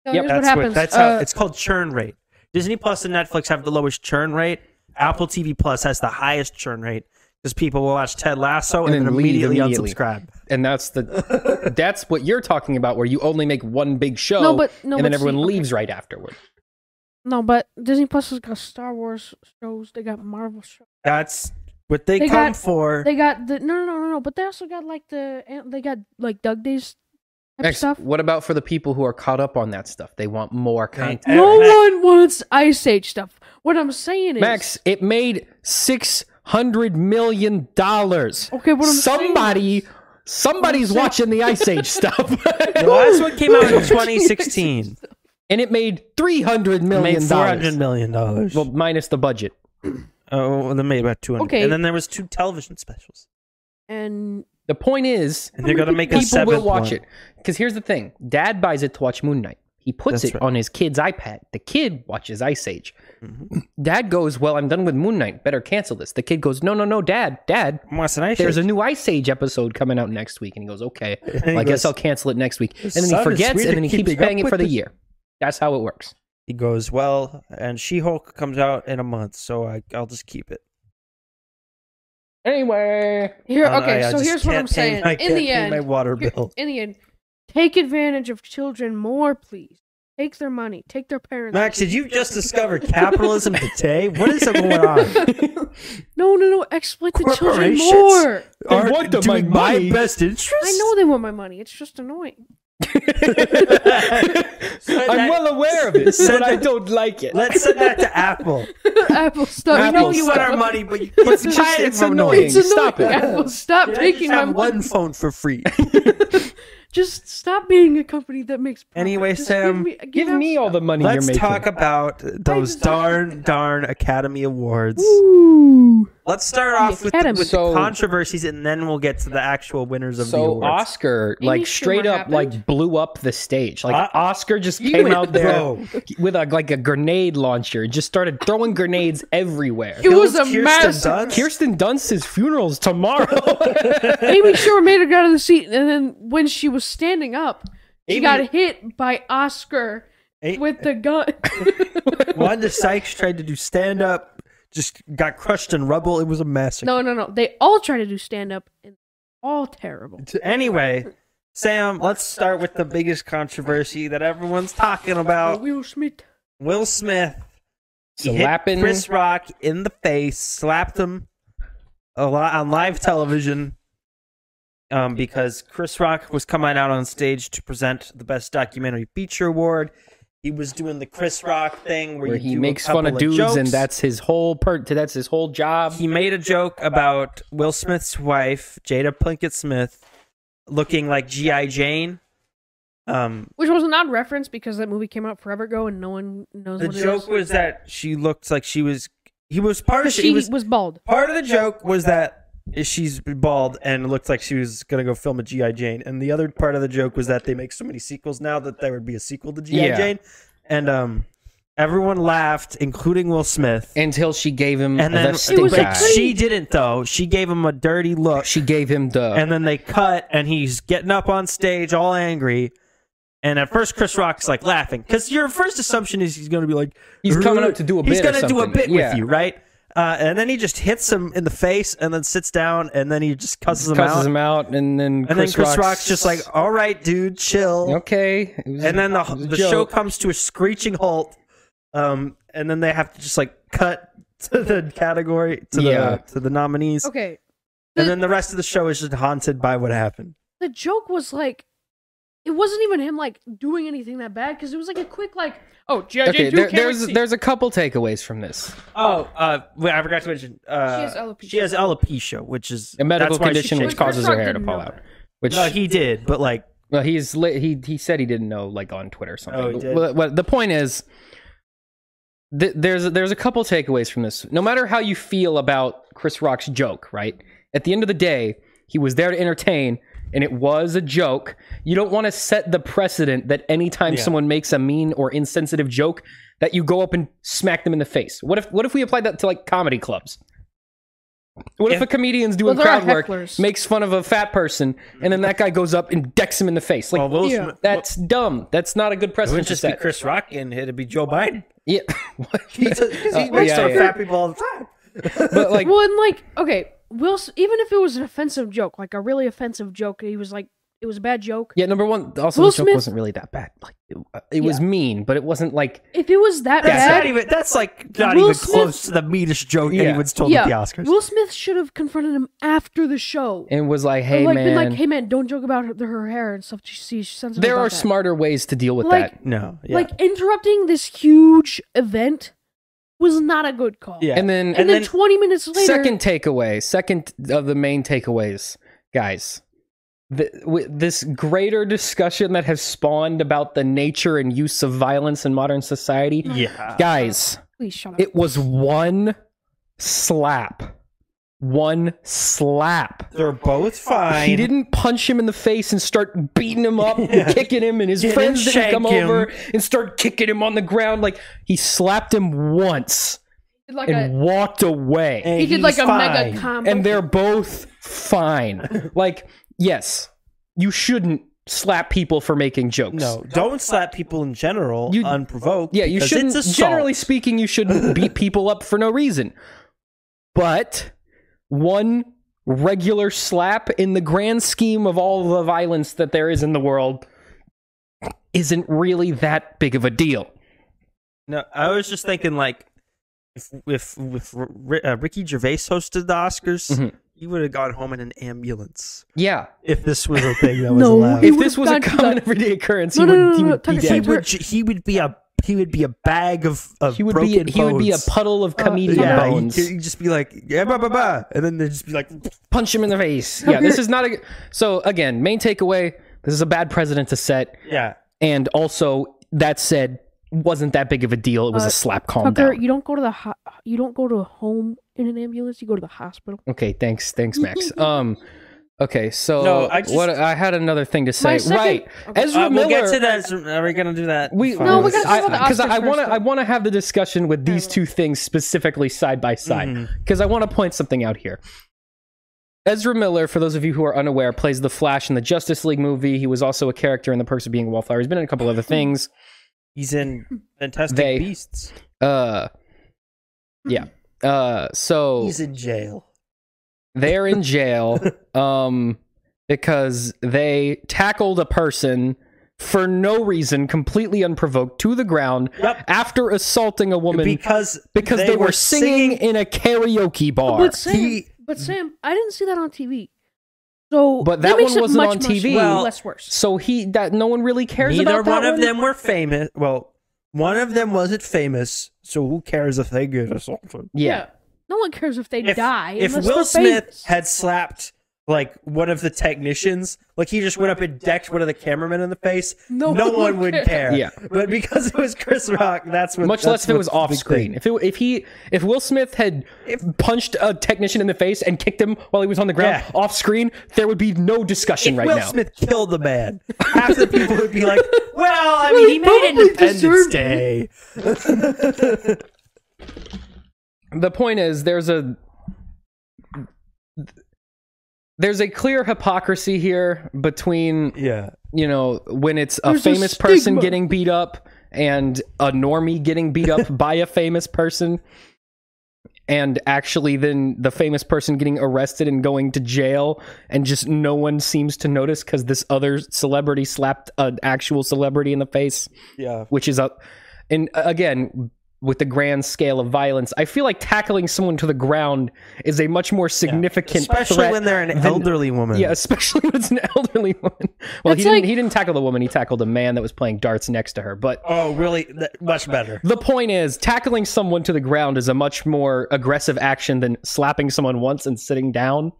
So Yep, here's what happens. That's how it's called churn rate. Disney Plus and Netflix have the lowest churn rate. Apple TV Plus has the highest churn rate because people will watch Ted Lasso and, And then then leave immediately immediately. unsubscribe. And that's what you're talking about, where you only make one big show, No, but and then everyone see, okay. leaves right afterward. No, but Disney Plus has got Star Wars shows. They got Marvel shows. That's what they They come got- for. They got the no. But they also got like they got like Doug Days type Max, stuff. what about for the people who are caught up on that stuff? They want more content. No one wants Ice Age stuff. What I'm saying is, Max, it made $600 million. Okay, what I'm saying Somebody's watching the Ice Age stuff. The last one came out in 2016. And it made $300 million. Made $400 million. Well, minus the budget. Oh, they made about 200. Okay. And then there was 2 television specials. and The point is, And they're gonna make a people 7th will watch one. it. Because here's the thing. Dad buys it to watch Moon Knight. He puts That's it right. on his kid's iPad. The kid watches Ice Age. Mm-hmm. Dad goes, well, I'm done with Moon Knight. Better cancel this. The kid goes, no, Dad. What's an Ice There's Age? a new Ice Age episode coming out next week. And he goes, okay, And he well, I guess goes, I'll cancel it next week. And then he sun is forgets, sweet and then he to keeps keeping up paying it with for the this. year. That's how it works. He goes, well, and She-Hulk comes out in a month, so I'll just keep it. Anyway. here, I okay. So just here's what can't I'm pay- saying. I In can't the pay end, my water bill. in the end, take advantage of children more, please. Take their money. Take their parents. Max, did you just discover capitalism today? What is going on? No. Exploit the children Corporations more. Are want the doing my my money. best interest? I know they want my money. It's just annoying. I'm well aware of it, but I don't like it. Let's send that to Apple. Apple, stop. We know Apple, you want stop. our money, but you keep just- hiding it's from annoying. noise. It's Stop annoying. it. Apple, stop taking my have money. one phone for free. Just stop being a company that makes profit. Anyway, Just Sam, Give me all the money you're Let's making. talk about those deserve darn Academy Awards. Ooh. Let's start off with Academy. the So- controversies, and then we'll get to the actual winners of the So awards. Oscar, Amy like Schumer straight up, happened. like blew up the stage. Like Oscar just he came went out there rogue. with like a grenade launcher, and just started throwing grenades everywhere. It was a Kirsten massive. Dunst. Kirsten Dunst's funeral's tomorrow. Amy Schumer made her get out of the seat, and then when she was standing up, she Amy- got hit by Oscar with the gun. Wanda Sykes tried to do stand up, just got crushed in rubble. It was a massacre. No. They all try to do stand up, and all terrible. Anyway, Sam, let's start with the biggest controversy that everyone's talking about. Will Smith. Will Smith. He hit Slapping Chris Rock in the face, slapped him a lot on live television because Chris Rock was coming out on stage to present the Best Documentary Feature Award. He was doing the Chris Rock thing where he you do makes a fun of couple dudes, jokes. and that's his whole that's his whole job. He made a joke about Will Smith's wife, Jada Pinkett Smith, looking like G.I. Jane. Which was an odd reference because that movie came out forever ago, and no one knows The what it joke is. was that she looked like she was. He was part of. She was bald. Part of the joke was that she's bald and it looked like she was gonna go film a G.I. Jane, and the other part of the joke was that they make so many sequels now that there would be a sequel to G.I. Yeah. Jane, and everyone laughed, including Will Smith. Until she gave him And the then stink was eye. a she didn't though. She gave him a dirty look, She gave him the. and then they cut, and he's getting up on stage all angry. And at first, Chris Rock's like laughing because your first assumption is he's going to be like He's coming up to do a He's bit or gonna do a something. bit Yeah. with you, right? and then he just hits him in the face, and then sits down, and then he just cusses him out, and then Chris Rock's just like, "All right, dude, chill." Okay, and then the show comes to a screeching halt, and then they have to just like cut to the category to the nominees. Okay, and then the rest of the show is just haunted by what happened. The joke was like, it wasn't even him like doing anything that bad because it was like a quick like, oh, G.I. okay. Jane 2 There's a couple takeaways from this. Wait, I forgot to mention. She has alopecia, which is a medical that's condition which causes her hair to fall out. Which he did, but like, well, he said he didn't know, like on Twitter or something. Oh, he did? Well, the point is, there's a couple takeaways from this. No matter how you feel about Chris Rock's joke, right? At the end of the day, he was there to entertain. And it was a joke. You don't want to set the precedent that anytime someone makes a mean or insensitive joke, that you go up and smack them in the face. What if we applied that to like comedy clubs? What if a comedian's doing crowd work, makes fun of a fat person, and then that guy goes up and decks him in the face? Like, that's dumb. That's not a good precedent. It wouldn't just be Chris Rock, and it'd be Joe Biden. Yeah, because he makes fun of fat people all the time. But like, well, and like, okay. Even if it was an offensive joke, like a really offensive joke, he was like, it was a bad joke. Yeah, number one, also the joke wasn't really that bad. Like it was mean, but it wasn't like. If it was that bad, that's like not even close to the meanest joke anyone's told at the Oscars. Will Smith should have confronted him after the show and was like, "Hey, man, been like, hey man, don't joke about her hair and stuff. She's sensitive. There are smarter ways to deal with that. No, like interrupting this huge event was not a good call. Yeah. And then 20 minutes later. Second of the main takeaways, guys. This greater discussion that has spawned about the nature and use of violence in modern society. Yeah. Guys, please shut up. It was one slap. They're both fine. He didn't punch him in the face and start beating him up and kicking him, and his friends didn't come over and start kicking him on the ground. Like, he slapped him once and walked away. He did like a mega combo. And they're both fine. Like, yes, you shouldn't slap people for making jokes. No, don't slap people in general unprovoked. Yeah, you shouldn't. Generally speaking, you shouldn't beat people up for no reason. But one regular slap in the grand scheme of all the violence that there is in the world isn't really that big of a deal. No, I was just thinking, like, if Ricky Gervais hosted the Oscars, he would have gone home in an ambulance. Yeah. If this was a thing that was allowed. If this was a common everyday occurrence, he would be a bag of broken bones. He would be a puddle of comedian bones. He'd just be like, and then they'd just be like, punch him in the face. Yeah, this is not a... So, again, main takeaway, this is a bad precedent to set. Yeah. And also, that said, wasn't that big of a deal. It was a slap. Calm down. You don't go to you don't go to home in an ambulance. You go to the hospital. Okay, thanks, Max. Okay, so I had another thing to say. Right, Ezra Miller. We'll get to that. Are we gonna do that? We gotta because I want to have the discussion with these two things specifically side by side because I want to point something out here. Ezra Miller, for those of you who are unaware, plays the Flash in the Justice League movie. He was also a character in The Perks of Being a Wallflower. He's been in a couple other things. He's in Fantastic Beasts. So he's in jail. They're in jail because they tackled a person for no reason, completely unprovoked, to the ground after assaulting a woman because they were singing in a karaoke bar. But Sam, I didn't see that on TV. So, but that one wasn't on TV. Less worse. So no one really cares about that. Neither one of them were famous. Well, one of them wasn't famous, so who cares if they get assaulted? Yeah. No one cares if they die. If Will Smith had slapped like one of the technicians, like he just went up and decked one of the cameramen in the face, no one would care. Yeah. But because it was Chris Rock, that's what. Much less if it was off screen. If Will Smith had punched a technician in the face and kicked him while he was on the ground off screen, there would be no discussion right now. Will Smith killed the man, half the people would be like, "Well, I mean, he made Independence Day." The point is, there's a clear hypocrisy here between, when it's a famous person getting beat up and a normie getting beat up by a famous person. and actually then the famous person getting arrested and going to jail, and just no one seems to notice because this other celebrity slapped an actual celebrity in the face. Yeah. Which is and again, with the grand scale of violence, I feel like tackling someone to the ground is a much more significant especially threat when they're an elderly woman. Yeah, especially when it's an elderly woman. Well, he didn't tackle the woman, he tackled a man that was playing darts next to her. But oh, really? Much better. the point is, tackling someone to the ground is a much more aggressive action than slapping someone once and sitting down.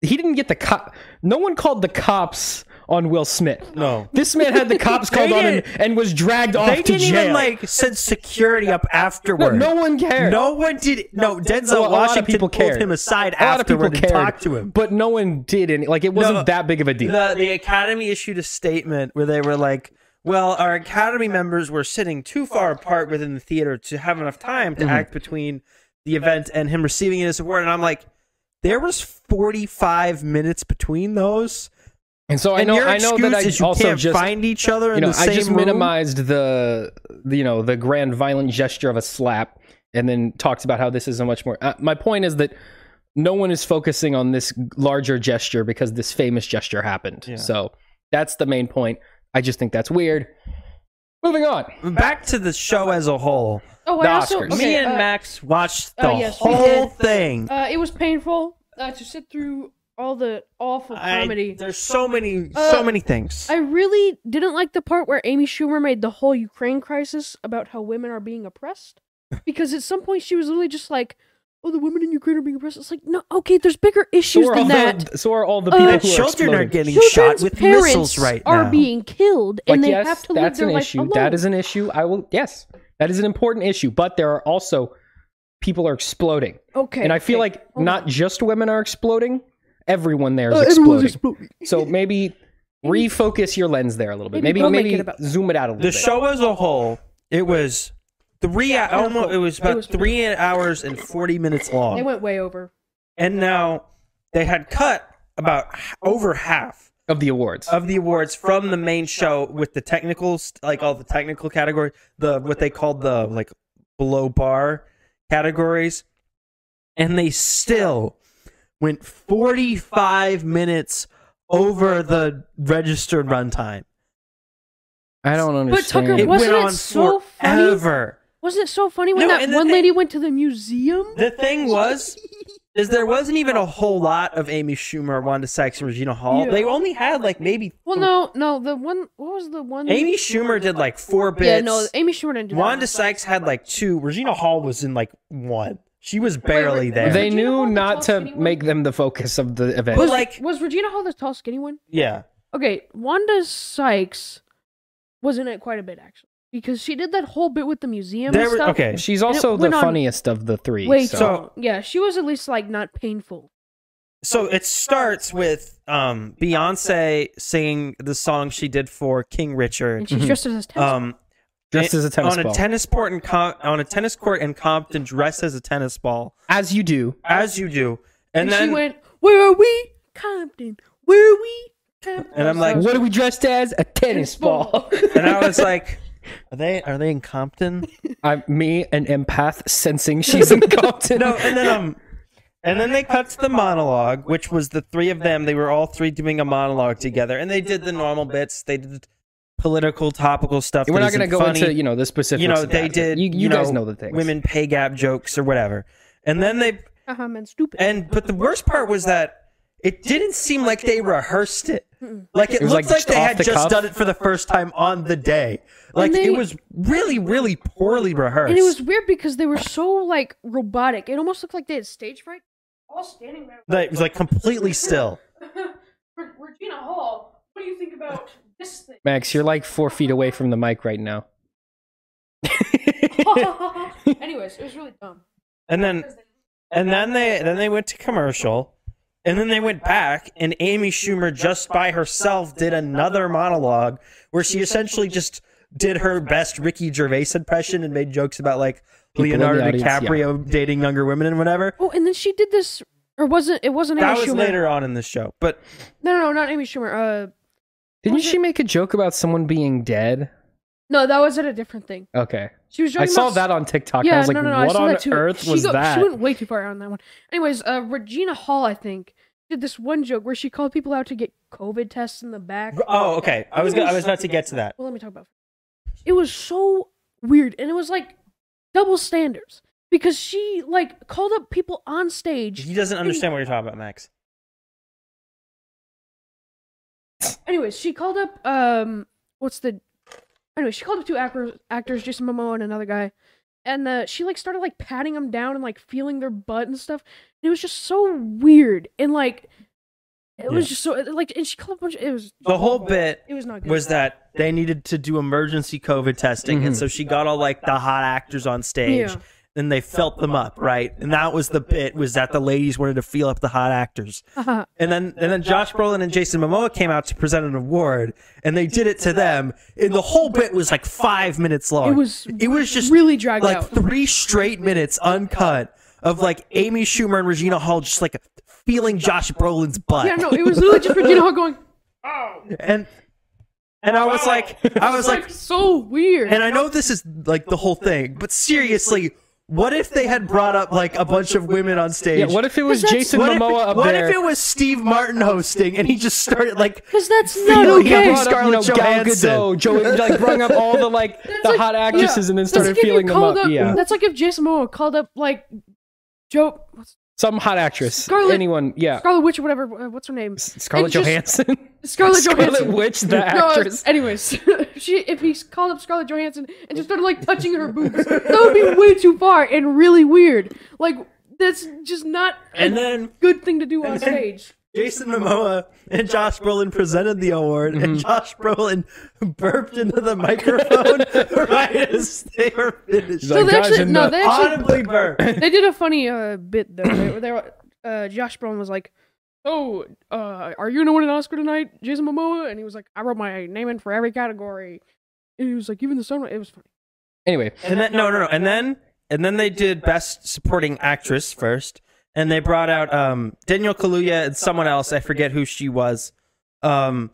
He didn't get the cop. No one called the cops on Will Smith. No. This man had the cops called on him and was dragged off to jail. They didn't even send security up afterward. No one cared. No one did. No, Denzel Washington pulled him aside afterward and talked to him. But no one did any. Like, it wasn't that big of a deal. The Academy issued a statement where they were like, well, our Academy members were sitting too far apart within the theater to have enough time to act between the event and him receiving his award. And I'm like, there was 45 minutes between those. And so I know that I also can't find each other in the same room. I just minimized the grand violent gesture of a slap, and then talked about how this is a much more. My point is that no one is focusing on this larger gesture because this famous gesture happened. Yeah. So that's the main point. I just think that's weird. Moving on. Back to the show as a whole. Oh, the Oscars. Me and Max watched the whole thing. It was painful to sit through all the awful comedy. There's so many things. I really didn't like the part where Amy Schumer made the whole Ukraine crisis about how women are being oppressed. Because at some point she was literally just like, oh, the women in Ukraine are being oppressed. It's like, no, okay, there's bigger issues than that. So are all the people who children are getting Children's shot with missiles right now. Are being killed, and they have to live their life alone. That is an issue. Yes, that is an important issue. But there are also people are exploding. Okay. And I feel like not just women are exploding. Everyone there is exploding. So maybe refocus your lens there a little bit. Maybe zoom it out a little bit. The show as a whole, it was about 3 hours and 40 minutes long. They went way over. And now they had cut about over half of the awards from the main show with the technicals, like all the technical categories, what they called the like below bar categories, and they still went 45 minutes over the registered runtime. I don't understand. But Tucker, wasn't it so funny? Wasn't it so funny when that one lady went to the museum? The thing was, there wasn't even a whole lot of Amy Schumer, Wanda Sykes, and Regina Hall. Yeah. They only had like maybe. Well, no, the one. What was the one? Amy Schumer did like 4 bits. Yeah, no, Amy Schumer didn't do that. Wanda Sykes had like 2. Regina Hall was in like 1. She was barely there. They knew not to make them the focus of the event. Was Regina Hall the tall, skinny one? Yeah. Okay, Wanda Sykes was in it quite a bit, actually. Because she did that whole bit with the museum and stuff. Okay. She's also the funniest of the 3. Wait, so yeah, she was at least like not painful. So it starts with Beyonce singing the song she did for King Richard. And she's dressed as a tennis dressed as a tennis ball. On a tennis court in Compton, dressed as a tennis ball. As you do. And then she went, "Where are we? Compton. Where are we? Compton." And I'm like, "What are we dressed as? A tennis ball." And I was like, Are they in Compton? Me, an empath, sensing she's in Compton. No, and then they cut to the monologue, which was the 3 of them. They were all 3 doing a monologue together, and they did the normal bits. They did political, topical stuff. We're not going to go into the specifics. They did. You guys know the things. Women pay gap jokes or whatever, and then they. Men stupid. But the worst part was that it didn't seem like they rehearsed it. Like it looked like they had just done it for the first time on the day. Like it was really, really poorly rehearsed. And it was weird because they were so like robotic. It almost looked like they had stage fright. All standing there. It was like completely still. Regina Hall, what do you think about this thing? Max, you're like 4 feet away from the mic right now. Anyways, it was really dumb. And then they went to commercial. And then they went back, and Amy Schumer just by herself did another monologue where she essentially just did her best Ricky Gervais impression and made jokes about like Leonardo DiCaprio dating younger women and whatever. Oh, and then she did this, or wasn't Amy Schumer? That was later on in the show, but no, not Amy Schumer. Didn't she make a joke about someone being dead? No, that was at a different thing. Okay. She was I talking saw about that on TikTok. Yeah, I was like, no, I what saw on that too. earth was that? She went way too far on that one. Anyways, Regina Hall, I think, did this one joke where she called people out to get COVID tests in the back. Oh, okay. I was about to get to that. Well, let me talk about it. It was so weird, and it was like double standards because she like called up people on stage. He doesn't understand what you're talking about, Max. Anyways, she called up she called up two actors, Jason Momoa and another guy, and she like started like patting them down and like feeling their butt and stuff. And it was just so weird, and like it was just so like, and she called up a bunch. It was the whole bit. It was not good. Was that they needed to do emergency COVID testing, and so she got all like the hot actors on stage. Yeah. And they felt them up, right? And that was the bit, was that the ladies wanted to feel up the hot actors. And then Josh Brolin and Jason Momoa came out to present an award, and they did it to them. And the whole bit was like 5 minutes long. It was just really dragged like out. 3 straight minutes uncut of like Amy Schumer and Regina Hall just like feeling Josh Brolin's butt. Yeah, no, it was literally just Regina Hall going, Oh. And I was like so weird. And I know this is like the whole thing, but seriously, what if they had brought up like a bunch of women on stage? Yeah, what if it was Jason What if Momoa up what there? if it was Steve Martin hosting and he just started like Because that's not feeling okay. up Scarlett Gal Johansson? Gadot, Joey, like brung up all the like the like- hot actresses and then started That's like if you feeling them called up. Yeah, That's like if Jason Momoa called up like some hot actress, Scarlett- anyone. Yeah, Scarlet Witch or whatever. What's her name? Scarlett And just- Johansson. Scarlett Johansson. Scarlet Witch, the No, actress. anyways, if he called up Scarlett Johansson and just started like touching her boobs, that would be way too far and really weird. Like that's just not a good thing to do on stage. Jason Momoa and Josh Brolin presented the award, and Josh Brolin burped into the microphone right as they were finished. He's like, they "Guys, actually, enough." they actually Audibly burped. they did a funny bit though. They were Josh Brolin was like, "Oh, are you gonna win an Oscar tonight, Jason Momoa?" And he was like, "I wrote my name in for every category." And he was like, "Even the sun." It was funny. Anyway, And then no, and then they did Best Supporting Actress first, and they brought out Danielle Kaluuya and someone else. I forget who she was. And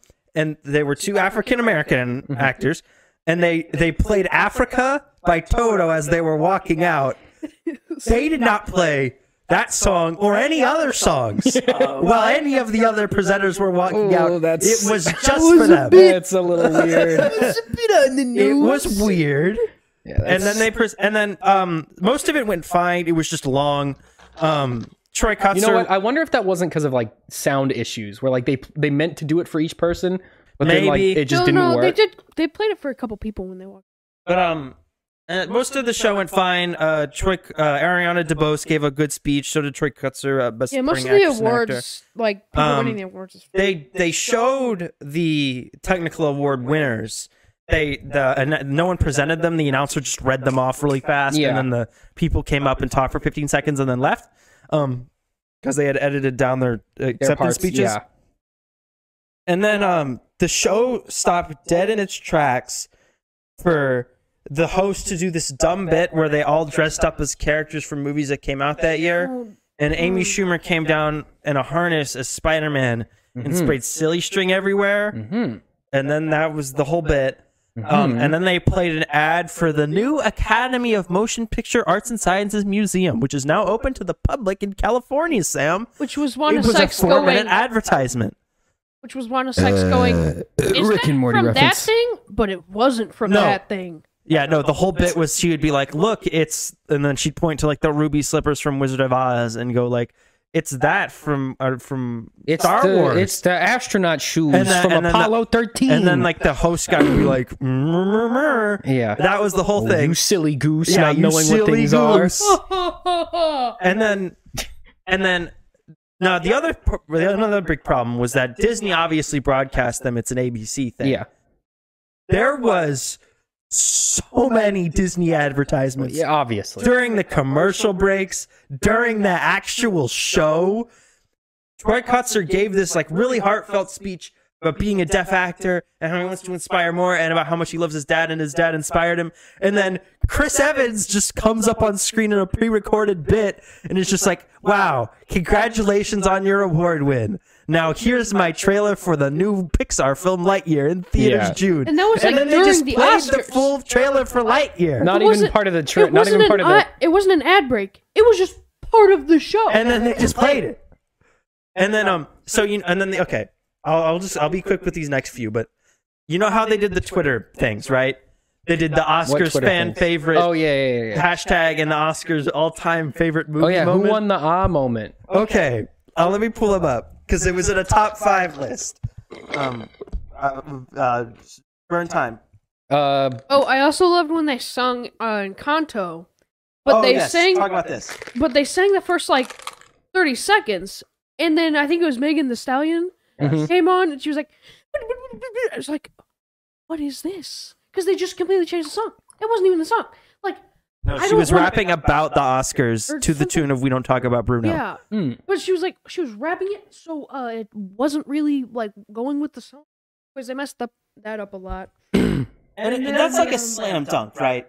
they were 2 African American actors, and they played Africa by Toto as they were walking out. They did not play that song or any other songs while any of the other presenters were walking out. It was just for them. it's a little weird. It was weird. Yeah, And then most of it went fine. It was just long. Troy Kutzer. You know what? I wonder if that wasn't because of like sound issues, where like they meant to do it for each person, but then like Maybe. it just didn't work. They played it for a couple people when they walked. But most of the show went fine. Ariana DeBose gave a good speech. So did Troy Kutzer. Best Yeah, most of Supporting the Actress and Actor. awards, like people winning the awards. Is They showed the technical award winners. No one presented them. The announcer just read them off really fast, Yeah. and then the people came up and talked for 15 seconds and then left, because they had edited down their acceptance parts, speeches. yeah. And then the show stopped dead in its tracks for the host to do this dumb bit where they all dressed up as characters from movies that came out that year. And Amy Schumer came down in a harness as Spider-Man and sprayed silly string everywhere. And then that was the whole bit. And then they played an ad for the new Academy of Motion Picture Arts and Sciences Museum, which is now open to the public in California, Sam. which was Wanda It was a Sykes 4-minute going. advertisement. Which was Wanda Sykes going. Is Rick that and Morty from reference. that thing? But it wasn't from No. that thing. Yeah, no, the whole bit was she would be like, look, it's, and then she'd point to like the ruby slippers from Wizard of Oz and go like, it's that from Star Wars. It's the astronaut shoes And then- from and then Apollo 13. And then like the host guy would be like, yeah, that was the whole thing. You silly goose, Yeah, not you knowing what silly things goose. are. And then no, another big problem was that Disney obviously broadcast them. It's an ABC thing. Yeah, There was so many Disney advertisements. yeah, obviously. During the commercial breaks, during the actual show, Troy Kutzer gave this like really heartfelt speech about being a deaf actor and how he wants to inspire more, and about how much he loves his dad and his dad inspired him. And then Chris Evans just comes up on screen in a pre-recorded bit and is just like, wow, congratulations on your award win. Now here's my trailer for the new Pixar film Lightyear in theaters June. And that was like then they during just the played Oscars. the full trailer for Lightyear. Not even part of the not even part of the. It wasn't an ad break. It was just part of the show. And then they just played it. And then okay. I'll be quick with these next few, but you know how they did the Twitter things, right? They did the Oscars fan favorite. Oh yeah. Hashtag and the Oscars all-time favorite movie. Oh yeah, moment. who won the moment? Okay, let me pull them up because it was in a top 5 list. Burn time. I also loved when they sung Encanto, but they sang. Talk about this. But they sang the first like 30 seconds, and then I think it was Megan Thee Stallion came on, and she was like, "I was like, what is this?" Because they just completely changed the song. It wasn't even the song. Like, no, she was rapping about the Oscars to the tune of "We Don't Talk About Bruno." Yeah, but she was rapping it, so it wasn't really like going with the song because they messed that up a lot. And that's like a slam dunk, right?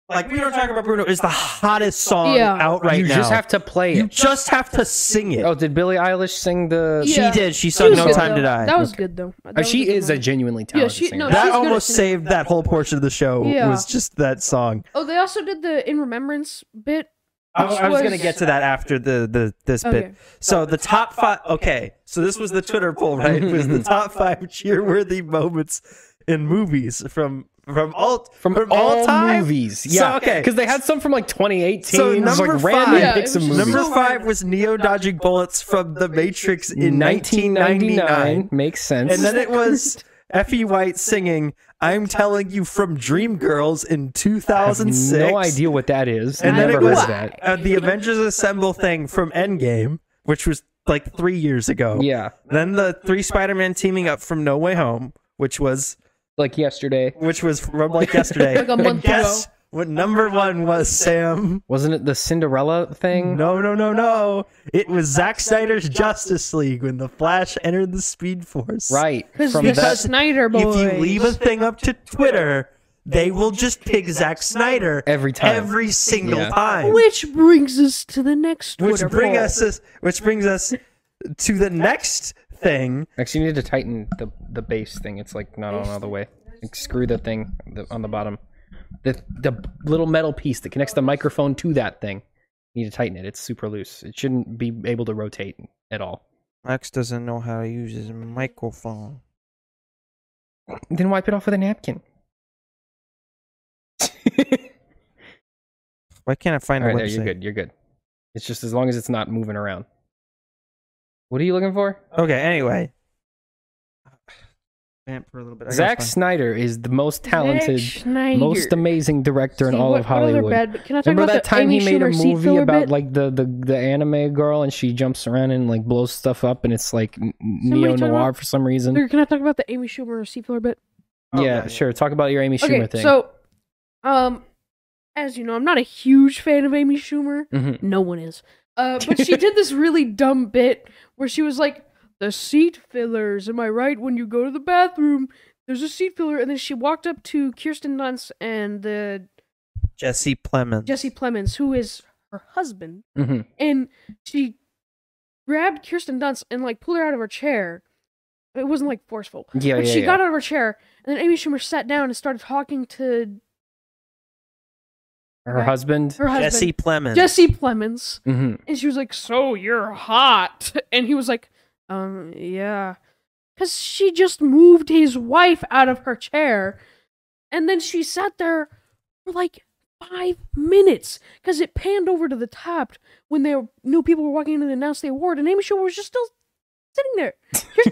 Like, "We Don't Talk About Bruno" is the hottest song out right now. You just have to play it. You just have to sing it. Oh, did Billie Eilish sing the... She did. She sung "No Time to Die." That was good, though. She is a genuinely talented singer. That almost saved that whole portion of the show, was just that song. Oh, they also did the In Remembrance bit. I was going to get to that after this bit. So the top 5... Okay, so this was the Twitter poll, right? It was the top 5 cheer-worthy moments in movies from all time movies. Yeah, because they had some from like 2018. So number like random picks of movies. Number 5 was Neo dodging bullets from The Matrix in 1999. Makes sense. And then it was Effie White singing "I'm Telling You" from Dreamgirls in 2006. I have no idea what that is. And then it was that. the Avengers Assemble thing from Endgame, which was like 3 years ago. Yeah. Then the 3 Spider-Man teaming up from No Way Home, which was like yesterday. Which was from like yesterday. Like a month guess ago. what number 1 was, Sam? Wasn't it the Cinderella thing? No. It was Zack Snyder's Justice League when the Flash entered the Speed Force. Right. Because Snyder boys. If you leave a thing up to Twitter, they will just pick Zack Snyder every time. Every single time. Which brings us to the next Twitter poll. Which brings us to the next thing. Actually, you need to tighten the base thing. It's like not on all the way. Like, screw the thing on the bottom. The little metal piece that connects the microphone to that thing. You need to tighten it. It's super loose. It shouldn't be able to rotate at all. Max doesn't know how to use his microphone. Then wipe it off with a napkin. Why can't I find all a right, website? there, you're good. It's just as long as it's not moving around. What are you looking for? Okay, anyway. For a little bit. Zack Snyder is the most talented, most amazing director in all of Hollywood. Can I talk Remember about that time Amy he made a Schumer movie about bit? like the anime girl and she jumps around and like blows stuff up and it's like neo-noir for some reason? Can I talk about the Amy Schumer seat filler bit? Yeah, sure. Talk about your Amy Schumer thing. So, as you know, I'm not a huge fan of Amy Schumer. No one is. But she did this really dumb bit where she was like, "The seat fillers, am I right? When you go to the bathroom, there's a seat filler." And then she walked up to Kirsten Dunst and Jesse Plemons, who is her husband. And she grabbed Kirsten Dunst and like pulled her out of her chair. It wasn't like forceful. But she got out of her chair, and then Amy Schumer sat down and started talking to her husband. Jesse Plemons. And she was like, "So you're hot." And he was like, yeah. Because she just moved his wife out of her chair. And then she sat there for like 5 minutes. Because it panned over to the top when new people were walking in to announce the award. And Amy Schumer was just still sitting there.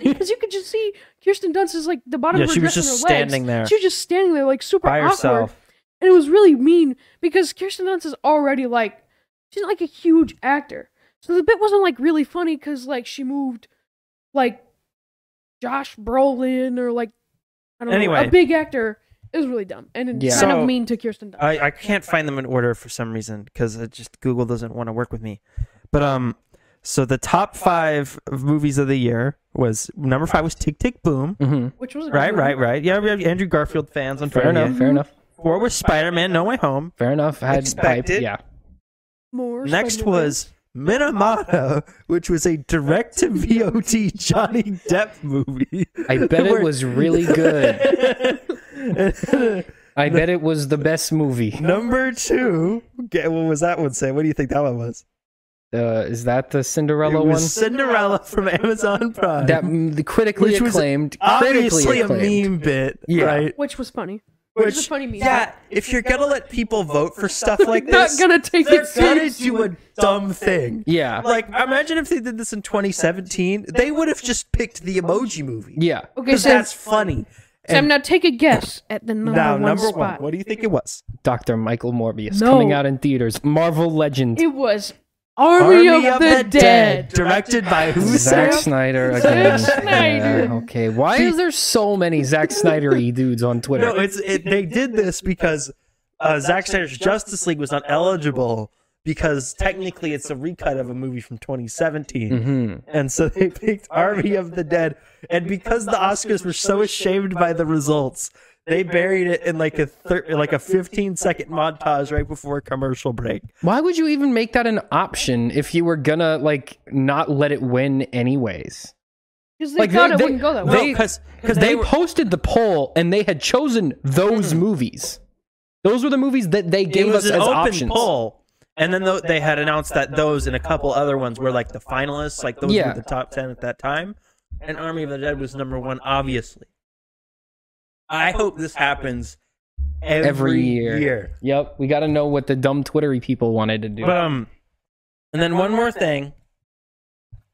Because you could just see Kirsten Dunst is like the bottom of her she was dress just and her standing legs. there. She was just standing there like super by awkward. herself. And it was really mean because Kirsten Dunst is already like, she's like a huge actor. So the bit wasn't like really funny because like she moved like Josh Brolin or like, I don't know, a big actor. It was really dumb and kind of mean to Kirsten Dunst. I can't find them in order for some reason because Google doesn't want to work with me. But So the top 5 movies of the year was number 5 was Tick Tick Boom. Which was a Right, good right, movie. right. Yeah, we have Andrew Garfield fans on Fair enough. Fair enough. 4 was Spider-Man No Way Home. Fair enough. I had Expected. Yeah. More Next Spider-Man. was Minamata, which was a direct-to-VOD Johnny Depp movie. I bet it was really good. I bet it was the best movie. Number 2, what was that one say? What do you think that one was? Is that the Cinderella It was one? Cinderella from Amazon Prime. That the critically Which was acclaimed. obviously critically a acclaimed. meme bit, Yeah. right? Which was funny. Which was a funny meme. Yeah, if you're gonna let people vote for stuff like Not this, gonna take they're it gonna seriously. do a dumb thing. Yeah. Like, imagine if they did this in 2017. They would have just picked the Emoji Movie. Yeah. Okay, Because Sam. that's funny. Sam, now take a guess at the number one spot. What do you think it was? Dr. Michael Morbius No. coming out in theaters. Marvel Legend. It was Army of the Dead. Directed by who? Zack Sam? Snyder again. Zack Snyder. Yeah, okay. Why is there so many Zack Snyder-y dudes on Twitter? No, they did this because Zack Snyder's Justice League was not eligible because technically it's a recut of a movie from 2017. And so they picked Army of the Dead. And because the Oscars were so ashamed by the results, they buried it in like a 15-second montage right before a commercial break. Why would you even make that an option if you were gonna like not let it win anyways? Because they thought it wouldn't go that way. Because They posted the poll and they had chosen those movies. Those were the movies that they it gave was us an as open options. poll. And then they had announced that those and a couple other ones were like the finalists, like those Yeah. were the top 10 at that time. And Army of the Dead was number 1, obviously. I hope this happens every year. Yep, we got to know what the dumb Twittery people wanted to do. But, and then one more thing.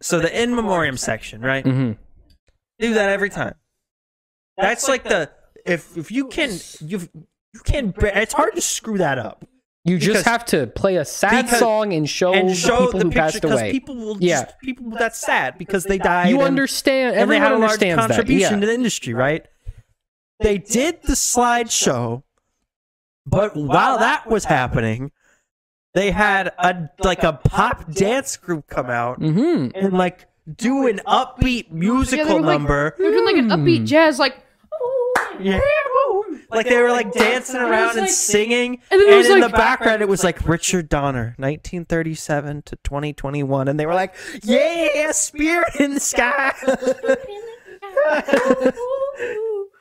So the in memoriam section, right? Do that every time. That's like the if you can it's hard to screw that up. You just Because- have to play a sad because- song and show the people who passed because away. people will Yeah. just people that's sad because they died. You and- understand? and they Everyone had a large understands that. contribution Yeah. to the industry, right? They did the slideshow, but while that was happening, they had a pop dance group come out and like do an upbeat musical number. They were doing like an upbeat jazz, like. Yeah. Like they were like dancing around and like- singing, and then it was in like- the background it was like Richard Donner, 1937 to 2021, and they were like, "Yeah, spirit in the sky."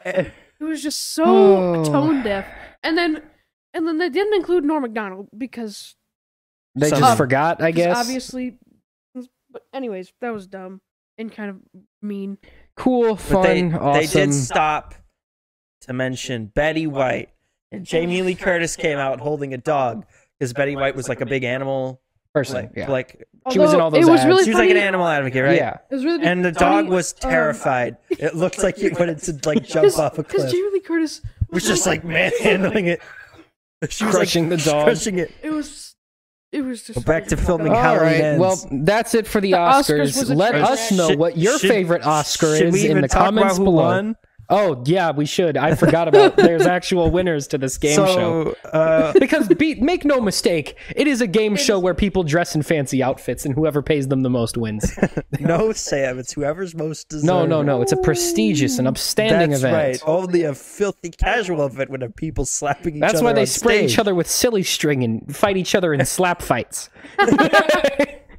It was just so tone deaf, and then they didn't include Norm Macdonald because They Some- just forgot, I guess. obviously. But anyways, that was dumb and kind of mean. Cool, But fun, awesome. they did stop to mention Betty White, and Jamie Lee Curtis came out holding a dog because Betty White was like a big animal person. Yeah. like She was in all Although those it was ads. really she was like funny. an animal advocate, right? Yeah. It was really And the funny, dog was terrified. It looked like it wanted to like jump off a because cliff. Jamie Lee Curtis Was just like manhandling it. She was Crushing the dog. Crushing it. it was just Go back to filming All Halloween right. Ends. Well, that's it for the Oscars Oscars. was a Let trash. us know what your favorite Oscar should we is in even the talk comments about who below. won? Oh, yeah, we should. I forgot about there's actual winners to this game show. Because make no mistake, it is a game show where people dress in fancy outfits and whoever pays them the most wins. No, Sam, it's whoever's most deserving. No. It's a prestigious and upstanding That's event. right. Only a filthy casual event would have people slapping each other. That's why they on spray stage. each other with silly string and fight each other in slap fights.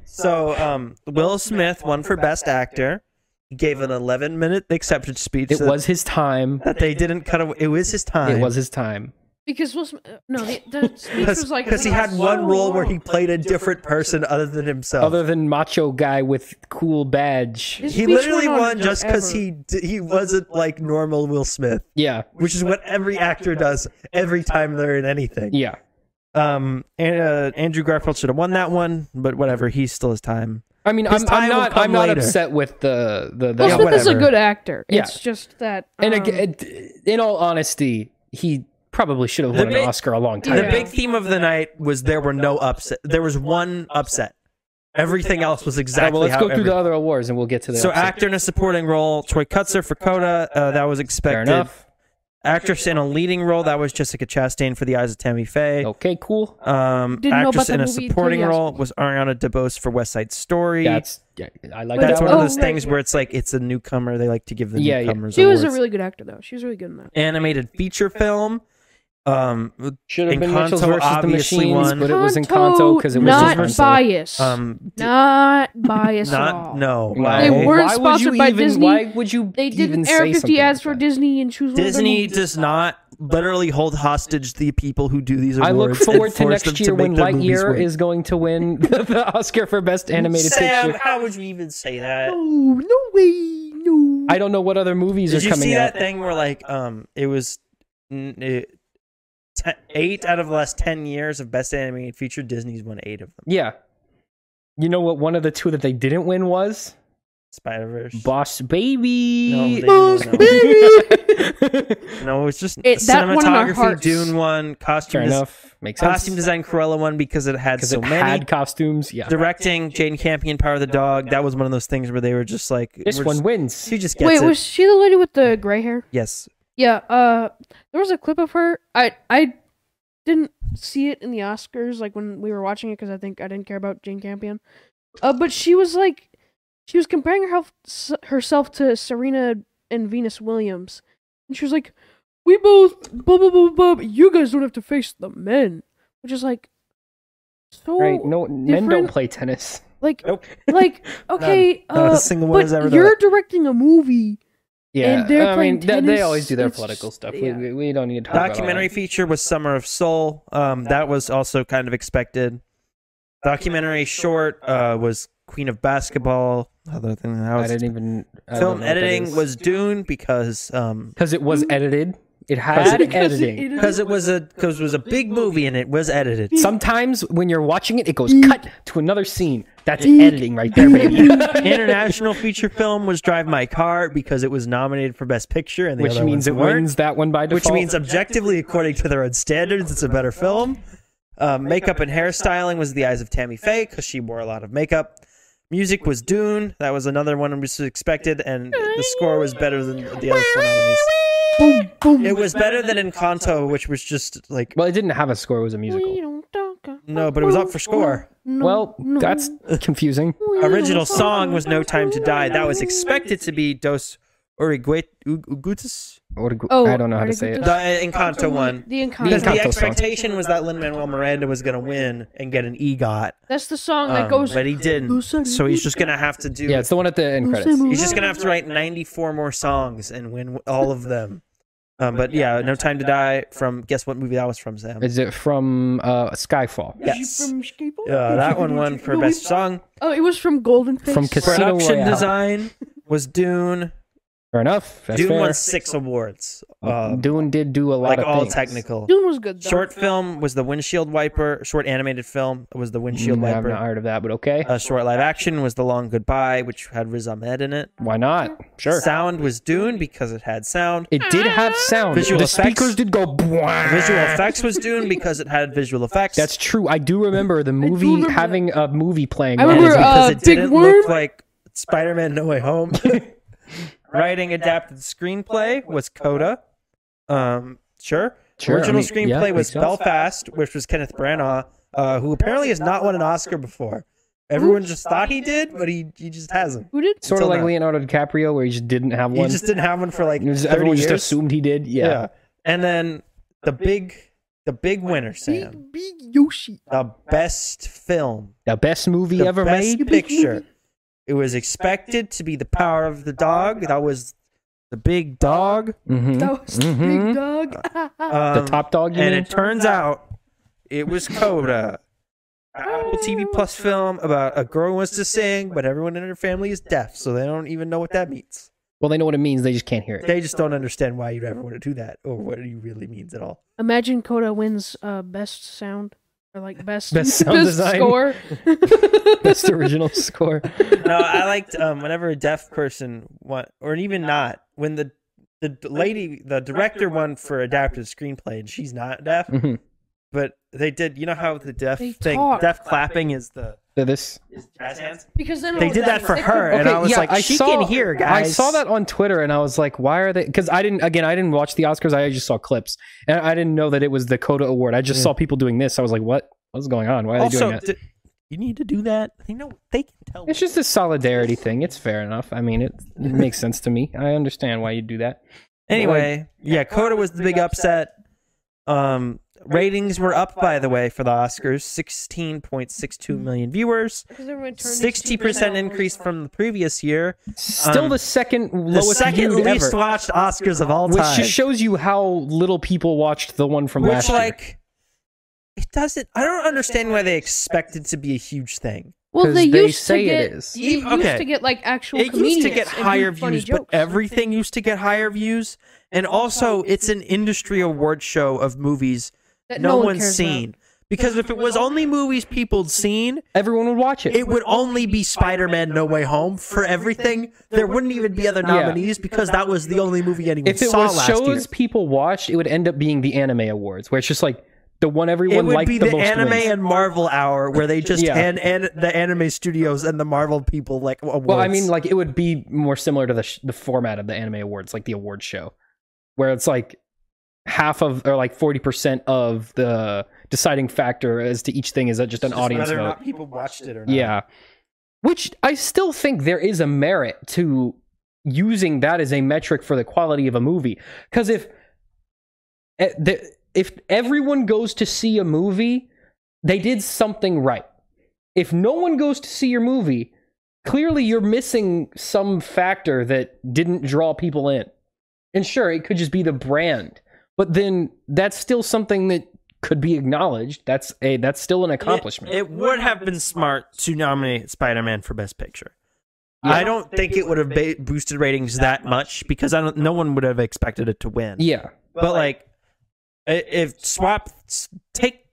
So, Will Smith won for Best Actor. He gave an 11-minute acceptance speech. It was his time. that they didn't cut away. It was his time. It was his time. because Will Smith. No, the speech was like because he had one role where he played a different person other than himself. Other than macho guy with cool badge. His He speech literally went on won just because forever. he wasn't like normal Will Smith, Yeah. which is what every actor does every time they're in anything. Yeah. And Andrew Garfield should have won that one, but whatever. He still has time. I mean, His time will I'm come not later. upset with the Will Yeah, Smith is a whatever. good actor. Yeah. It's just that. and again, in all honesty, he probably should have won big- an Oscar a long time The Yeah. ago. big theme of the night was there were no upset. There was one upset. Everything else was exactly well, let's how go through every- the other awards and we'll get to the So upset. actor in a supporting role, Troy Kutzer for Coda. That was Fair expected. enough. Actress in a leading role, that was Jessica Chastain for The Eyes of Tammy Faye. Okay, cool. Didn't know about Actress that in a movie supporting until role was Ariana DeBose for West Side Story. I like That's that one of one. those things where it's like it's a newcomer. They like to give the newcomers She was a awards. really good actor, though. She was really good in that. Animated feature film. Should have been Encanto Mitchell's versus the obviously Machines, won. but it was Encanto because it was not Encanto. biased. Not biased at Not all. no. They Why? weren't Why would sponsored you by even, Disney. Why would you They even didn't air say 50 something ads like for that? Disney and choose one of their Disney movies. does not literally hold hostage the people who do these awards. I look and forward to force them next year make when their movies Lightyear win. is going to win the Oscar for Best Animated Sam, Picture. how would you even say that? Oh, no way. No. I don't know what other movies Did are you coming see out. that thing where like it was 8 out of the last 10 years of Best Animated Feature, Disney's won 8 of them. Yeah. You know what one of the 2 that they didn't win was? Spider-Verse. Boss Baby. No, they Boss didn't, Baby. No, it's just That one in our cinematography. hearts. Dune won. Fair Costume enough. Makes sense. Costume design Cruella won because it had Because so it many. had costumes. Yeah. Directing Jane Campion, Power of the Dog. That was one of those things where they were just like, This one wins. She just gets Wait, it. was she the lady with the gray hair? Yes. Yeah, there was a clip of her. I didn't see it in the Oscars, like when we were watching it, because I think I didn't care about Jane Campion. But she was comparing herself to Serena and Venus Williams, and she was like, "We both blah blah blah blah. But you guys don't have to face the men," which is like so Right. No, men don't different. play tennis. Like, Nope. like okay, Not a single one has ever but done you're it. directing a movie. Yeah. And they're I playing mean, they tennis, always do their it's political just- stuff. yeah. We don't need to talk Documentary about feature was Summer of Soul. That was also kind of expected. Documentary short was Queen of Basketball. Other than that, all was that. I don't know film what that editing is. was Dune because It was edited. It had editing. because it was a big movie and it was edited. Sometimes when you're watching it, it goes cut to another scene. That's editing right there, baby. International feature film was Drive My Car because it was nominated for Best Picture, and the Which other means ones it weren't. wins that one by default. Which means objectively, according to their own standards, it's a better film. Makeup and hairstyling was The Eyes of Tammy Faye because she wore a lot of makeup. Music was Dune. That was another one we expected, and the score was better than the other 4 nominees. Boom, boom. It was better than Encanto, which was just like Well, it didn't have a score. It was a We musical. don't talk no, but it was up for score. No, Well, no. that's confusing. Original song was No Time to Die. That was expected to be Dos Oruguitas. Oh, I don't know how to say it. The Encanto one. The Encanto. Because the Encanto song. expectation was that Lin-Manuel Miranda was going to win and get an EGOT. That's the song that goes. But he didn't. So he's just going to have to do... Yeah, it's the one at the end credits. He's just going to have to write 94 more songs and win all of them. But yeah, No Time to Die from... Guess what movie that was from, Sam? Is it from Skyfall? Yes. That one won for Best Song. Oh, it was from Golden Face. From Casino Production Royale. design was Dune. Fair enough. That's Dune fair. won 6 awards. Dune did do a lot Like of all things. technical. Dune was good. Though. Short film was The Windshield Wiper. Short animated film was The Windshield I've Wiper. not heard of that, but okay. Short live action was The Long Goodbye, which had Riz Ahmed in it. Why not? Sure. Sound was Dune because it had sound. It did have sound. Visual the effects. speakers did go. Visual effects was Dune because it had visual effects. That's true. I do remember the movie remember having a movie playing. I on it. remember, because it Big didn't Worm? look like Spider-Man No Way Home. Writing adapted screenplay was Coda. Sure. Sure, Original I mean, screenplay yeah, was makes sense. Belfast, which was Kenneth Branagh, who apparently has not won an Oscar before. Everyone just thought he did, but he just hasn't. Who did? Sort of Until like now. Leonardo DiCaprio, where he just didn't have He one. just didn't have one for like 30 Everyone years. just assumed he did. Yeah. And then the big winner, Sam. Big Yoshi. The best film. The best movie The ever best made. picture. It was expected to be The Power of the Dog. That was the big dog. Mhm. That was the big dog. The top dog. You And mean? it turns out it was Coda. Apple TV Plus film about a girl who wants to sing, but everyone in her family is deaf, so they don't even know what that means. Well, they know what it means. They just can't hear it. They just don't understand why you'd ever want to do that or what it really means at all. Imagine Coda wins best sound or like best sound design. score. Best original score. No, I liked whenever a deaf person won, or even not, when the director won for adapted screenplay, and she's not deaf, Mhm. but they did. You know how the deaf They thing, talk. deaf clapping is the This Jazz hands? Because then They did that for her, and I was like, she can hear, guys. I saw that on Twitter, and I was like, why are they? Because I didn't watch the Oscars. I just saw clips, and I didn't know that it was the Coda Award. I just saw people doing this. I was like, what's going on? Why are they doing that? You need to do that. They can tell. It's just a solidarity thing. It's fair enough. I mean, it makes sense to me. I understand why you do that. Anyway, Coda was the big upset. Ratings were up, by the way, for the Oscars. 16.62 million viewers. 60% increase from the previous year. Still the second lowest viewed least ever. watched Oscars of all time. Which just shows you how little people watched the one from last year. It doesn't... I don't understand why they expect it to be a huge thing. Well, they used to get... it is. They used to get, like, actual comedians. It used to get higher views, but everything used to get higher views. And also, it's an industry award show of movies that no one's seen. Because if it was only movies people'd seen, everyone would watch it. It would only be Spider-Man No Way Home for everything. There wouldn't even be other nominees because that was the only movie anyone saw last year. If it was shows people watched, it would end up being the Anime Awards, where it's just like the one everyone liked the most. It would be the Anime and Marvel Hour, where they just hand the anime studios and the Marvel people like awards. Well, I mean, like it would be more similar to the format of the Anime Awards, like the award show, where it's like half of or like 40% of the deciding factor as to each thing is that just an audience whether vote. Or not people watched it or not. Yeah, which I still think there is a merit to using that as a metric for the quality of a movie, because if everyone goes to see a movie, they did something right. If no one goes to see your movie, clearly you're missing some factor that didn't draw people in. And sure, it could just be the brand, but then that's still something that could be acknowledged. That's still an accomplishment. It would have been smart to nominate Spider-Man for Best Picture. Yeah. I don't think it would have boosted ratings that much because no one would have expected it to win. Yeah, but like, if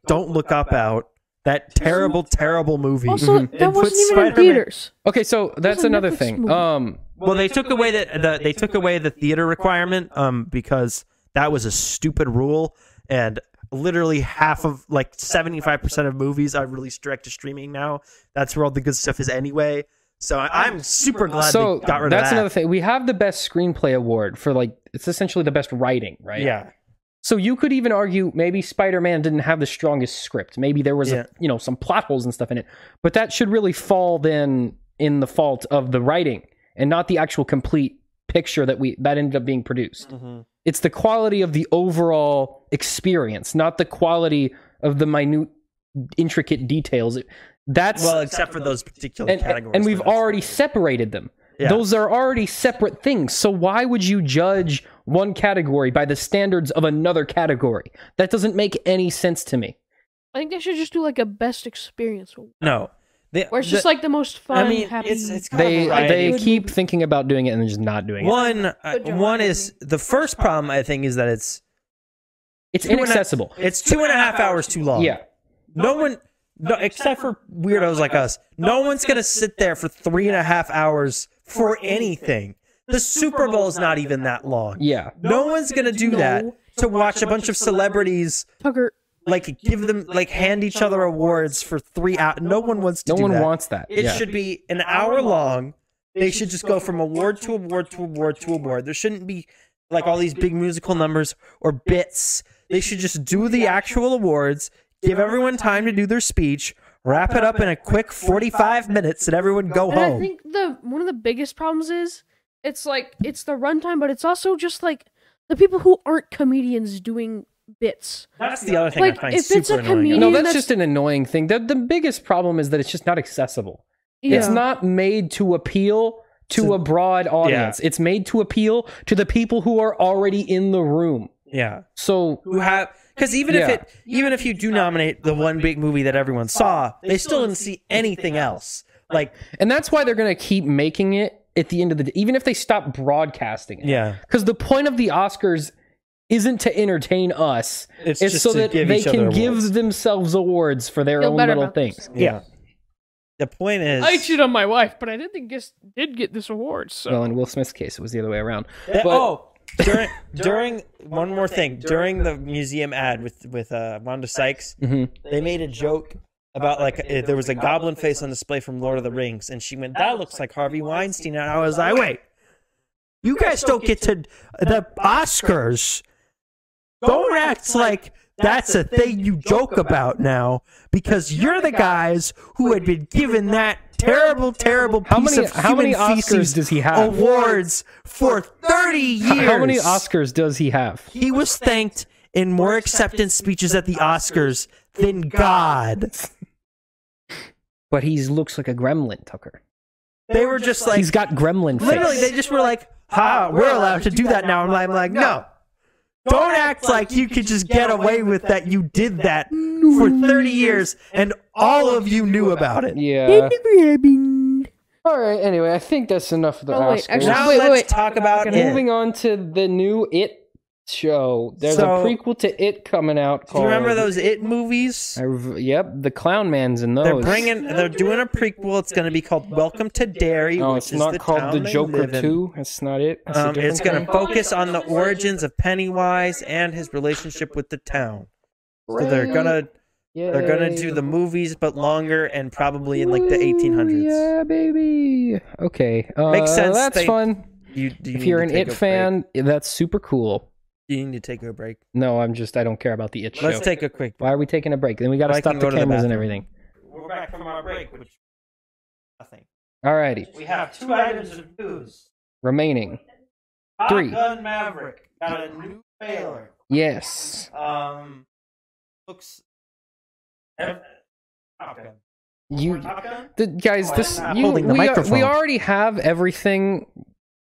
Don't Look Up out, that terrible movie. Also, that wasn't even in theaters. Okay, so that's another thing. Well, they took away the theater requirement because that was a stupid rule, and literally half of 75% of movies are released direct to streaming now. That's where all the good stuff is anyway. So I'm super glad they got rid of that. That's another thing. We have the best screenplay award for it's essentially the best writing, right? Yeah. So you could even argue maybe Spider-Man didn't have the strongest script. Maybe there was some plot holes and stuff in it. But that should really fall then in the fault of the writing and not the actual complete picture that ended up being produced. Mm-hmm. It's the quality of the overall experience, not the quality of the minute, intricate details. Except for those particular categories. And we've already separated them. Yeah. Those are already separate things. So why would you judge one category by the standards of another category? That doesn't make any sense to me. I think they should just do a best experience. No. Where it's just the most fun, happy. It's they keep thinking about doing it and then just not doing it. One is the first problem. I think is that it's inaccessible. It's 2.5 hours too long. Yeah. No, except for weirdos like us. No one's gonna sit there for 3.5 hours for anything. The Super Bowl is not even that long. Yeah. No one's gonna do that to watch a bunch of celebrities. Tucker. Give them hand each other awards for 3 hours. No one wants to do that. No one wants that. It should be an hour long. They should just go from award to award to award to award. There shouldn't be all these big musical numbers or bits. They should just do the actual awards, give everyone time to do their speech, wrap it up in a quick 45 minutes, and everyone go home. I think one of the biggest problems is it's the runtime, but it's also just the people who aren't comedians doing bits. That's the other thing I find if super it's a annoying. comedian, No, that's just an annoying thing. The biggest problem is that it's just not accessible. Yeah. It's not made to appeal to a broad audience. Yeah. It's made to appeal to the people who are already in the room. Yeah. So because even if you do nominate the one big movie that everyone saw, they still didn't see anything else. And that's why they're going to keep making it at the end of the day, even if they stop broadcasting it. Yeah. Because the point of the Oscars isn't to entertain us. It's so that they can give themselves awards for their own little things. Yeah. The point is, I cheated on my wife, but I didn't get this award. So. Well, in Will Smith's case, it was the other way around. During one more thing, during the museum ad with Wanda Sykes, they made a joke about like there was a goblin face on display from Lord of the Rings, and she went, "That looks like Harvey Weinstein." And I was like, "Wait, you guys don't get to the Oscars. Don't act like that's a thing you joke about now, because you're the guys who had been given that terrible piece of how many human Oscars feces does he have? awards for 30 years. How many Oscars does he have? He was thanked in more acceptance speeches at the Oscars than God. But he looks like a gremlin, Tucker. They were just like, he's got gremlin face. literally, they just were like, "Ha, we're allowed to do that now." And I'm like, no. Don't act like you could just get away with that. You did that for 30 years, and all of you knew about it. Yeah. All right. Anyway, I think that's enough of the Oscars. Actually, Now wait, let's talk about it. Moving on to the new It show. There's a prequel to It coming out. Do you remember those It movies? Yep, the Clown Man's in those. They're doing a prequel. It's going to be called Welcome to Derry. No, which it's is not the called town The they Joker live in. 2. That's not it. That's a different It's going thing. to focus on the origins of Pennywise and his relationship with the town. So they're gonna do the movies, but longer and probably in like the 1800s. Yeah, baby. Okay, Makes sense. That's fun. If you're an It fan, that's super cool. you need to take a break. No, I don't care about the It show. Let's take a quick break. Why are we taking a break? Then we got to I stop can the go to the cameras and bathroom. everything. We're back from our break, which nothing. Alrighty, We have 2 items of news. remaining. Top 3. Gun Maverick got a new trailer. Yes. Looks. Top Gun. You Top Gun? guys, Oh, this I'm not holding the microphone. we already have everything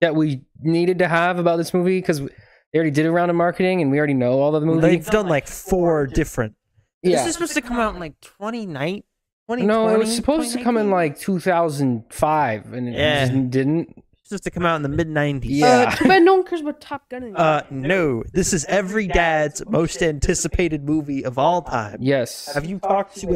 that we needed to have about this movie because they already did a round of marketing and we already know all of the movie. They've done like 4 different. Yeah. This is supposed to come out in like 2019. No, it was supposed to come in like 2005 and it just didn't. It's supposed to come out in the mid-90s. Yeah. Too bad no one cares about Top Gun anymore. No. This is every dad's most anticipated movie of all time. Yes. Have you talked to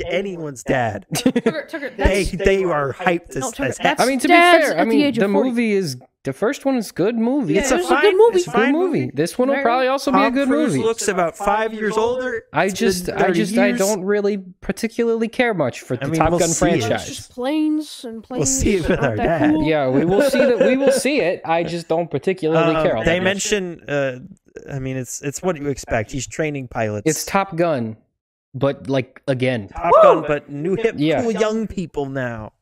anyone's dad? Tucker, They are hyped No, as Tucker, heck. that's I mean, to be dads fair, at the age of 40. movie is the first one is good movie. Yeah, It's it a was a good movie. It's a good movie. This one will probably also be a good Tom Cruise movie. looks about 5 years older. I It's been 30 I years. don't really particularly care much for the mean, Top we'll see see it. It's franchise. just planes and planes. We'll see it with aren't our that dad. cool? Yeah, we will see that. We will see it. I just don't particularly care. all They that much. mention. I mean, it's what you expect. He's training pilots. It's Top Gun, but like again. Top Gun, but new hip, Yeah. cool young people now.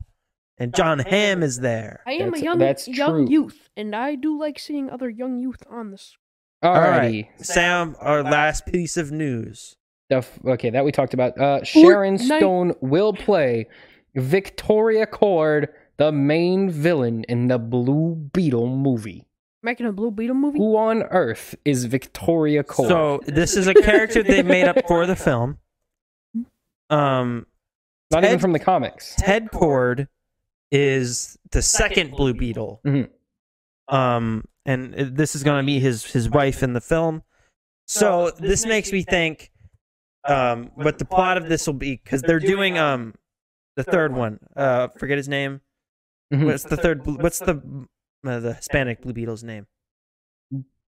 And John Hamm is there. I am That's a young true. youth, and I do like seeing other young youth on this. Alrighty. Sam, our last piece of news. Okay, that we talked about. Sharon Fortnite. Stone will play Victoria Cord, the main villain in the Blue Beetle movie. Making a Blue Beetle movie? Who on earth is Victoria Cord? So this is a character they made up for the film. Not Ted- even from the comics. Ted Cord is the second Blue Beetle. Mhm. And this is going to be his wife in the film. So this makes me think what the plot of this will be, because they're doing the third one. Forget his name. Mhm. What's the third? What's the Hispanic Blue Beetle's name?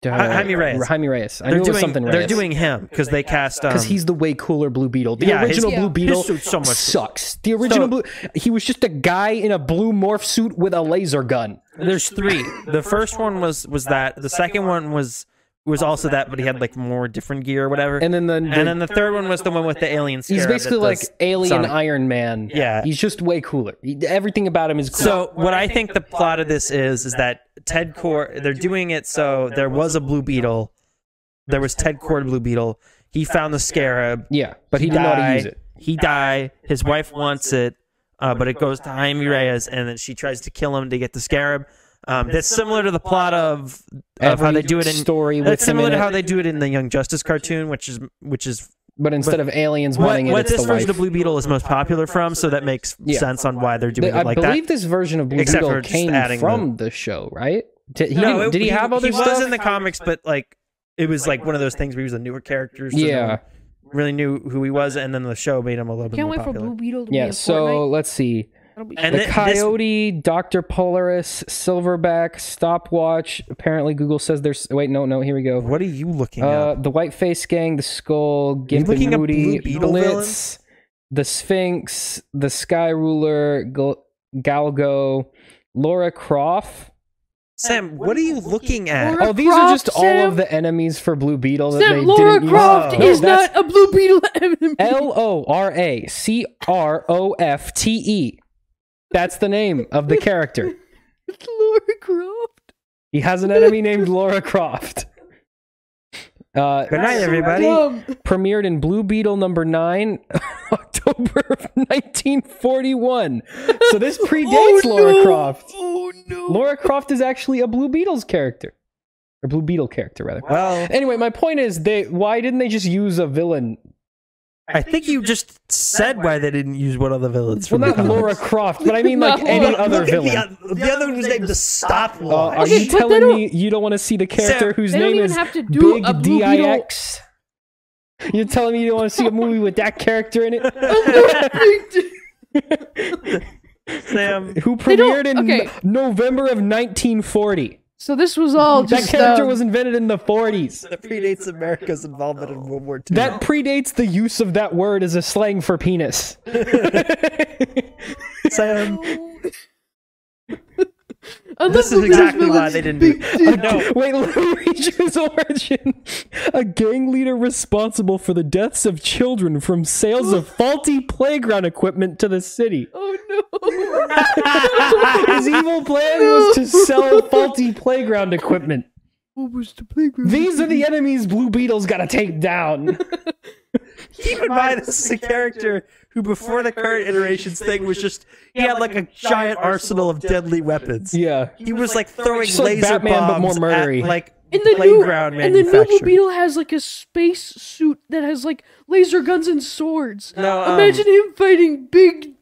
Jaime Reyes. Jaime Reyes. I knew it was something Reyes. They're doing him because they cast because he's the way cooler Blue Beetle. The Yeah, original his- Blue Beetle his suit's so much sucks. The original Blue, he was just a guy in a blue morph suit with a laser gun. There's 3. The first one was that. The second one was also that, but he had like more different gear or whatever. And then the third one was the one with the alien scarab. he's basically that like does Alien Sonic. Iron Man. Yeah. He's just way cooler. Everything about him is cool. So what I think the plot of this is that Ted Cord, they're doing it so there was a Blue Beetle. There was Ted Cord Blue Beetle. He found the scarab. yeah, but he didn't know how to use it. He died. His wife wants it, but it goes to Jaime Reyes, and then she tries to kill him to get the scarab. That's similar to the plot of how they do it in story. That's With him similar in to it. how they do it in the Young Justice cartoon, which is But instead of aliens wanting what it, it's this the version wife. of Blue Beetle is most popular from. So that makes Yeah. sense on why they're doing it like that. I believe this version of Blue Except Beetle for just came adding from the show, right? Did he No, have other he stuff? was in the comics, but like it was like one of those things where he was a newer character. So no Yeah. one really knew who he was, and then the show made him a little bit Can't more wait for popular. Blue Beetle to be Yeah, in so Fortnite. let's see. That'll be And The this- Coyote, Dr. Polaris, Silverback, Stopwatch. Apparently, Google says there's. Wait, no, here we go. What are you looking at? The Whiteface Gang, the Skull, Gimp looking and up Moody, Blue Beetle Blitz, the Sphinx, the Sky Ruler, Galgo, Laura Croft. Sam, what are you looking at? Laura Oh, these are just Croft, all Sam? of the enemies for Blue Beetle that Sam, they Laura didn't Croft use. is not a Blue Beetle enemy. LORACROFTE. That's the name of the character. It's Laura Croft. He has an enemy named Laura Croft. Good night, everybody. Premiered in Blue Beetle #9, October of 1941. So this predates Laura Croft. Oh no. Laura Croft is actually a Blue Beetle's character. Or Blue Beetle character, rather. Well, Anyway, my point is, why didn't they just use a villain? I think you just said why they didn't use one of the villains. Well, From not the Laura comics. Croft, but I mean like any other Look at villain. the other one was named the Stopwatch. Are Okay, you but they telling don't- me you don't want to see the character Sam, whose they don't name even is have to do Big a Blue Beetle. DIX? You're telling me you don't want to see a movie with that character in it? Sam, Who They don't- premiered in okay. November of 1940. So this was all That just character was invented in the 40s. that predates America's involvement in World War II. That predates the use of that word as a slang for penis. Sam, I this love is the exactly villains. why they didn't do it. No, Wait, let me read you his origin. A gang leader responsible for the deaths of children from sales of faulty playground equipment to the city. Oh no. His evil plan was to sell faulty playground equipment. What was the playground? These are the enemies Blue Beetle's gotta take down. keep in mind this is a character who, before the current iterations thing, was just he had like a giant arsenal of deadly weapons. Yeah. He was like throwing Just like laser Batman, but more bombs murdery. at like And the playground new Blue manufacturing. Beetle has like a space suit that has like laser guns and swords. No, Imagine him fighting big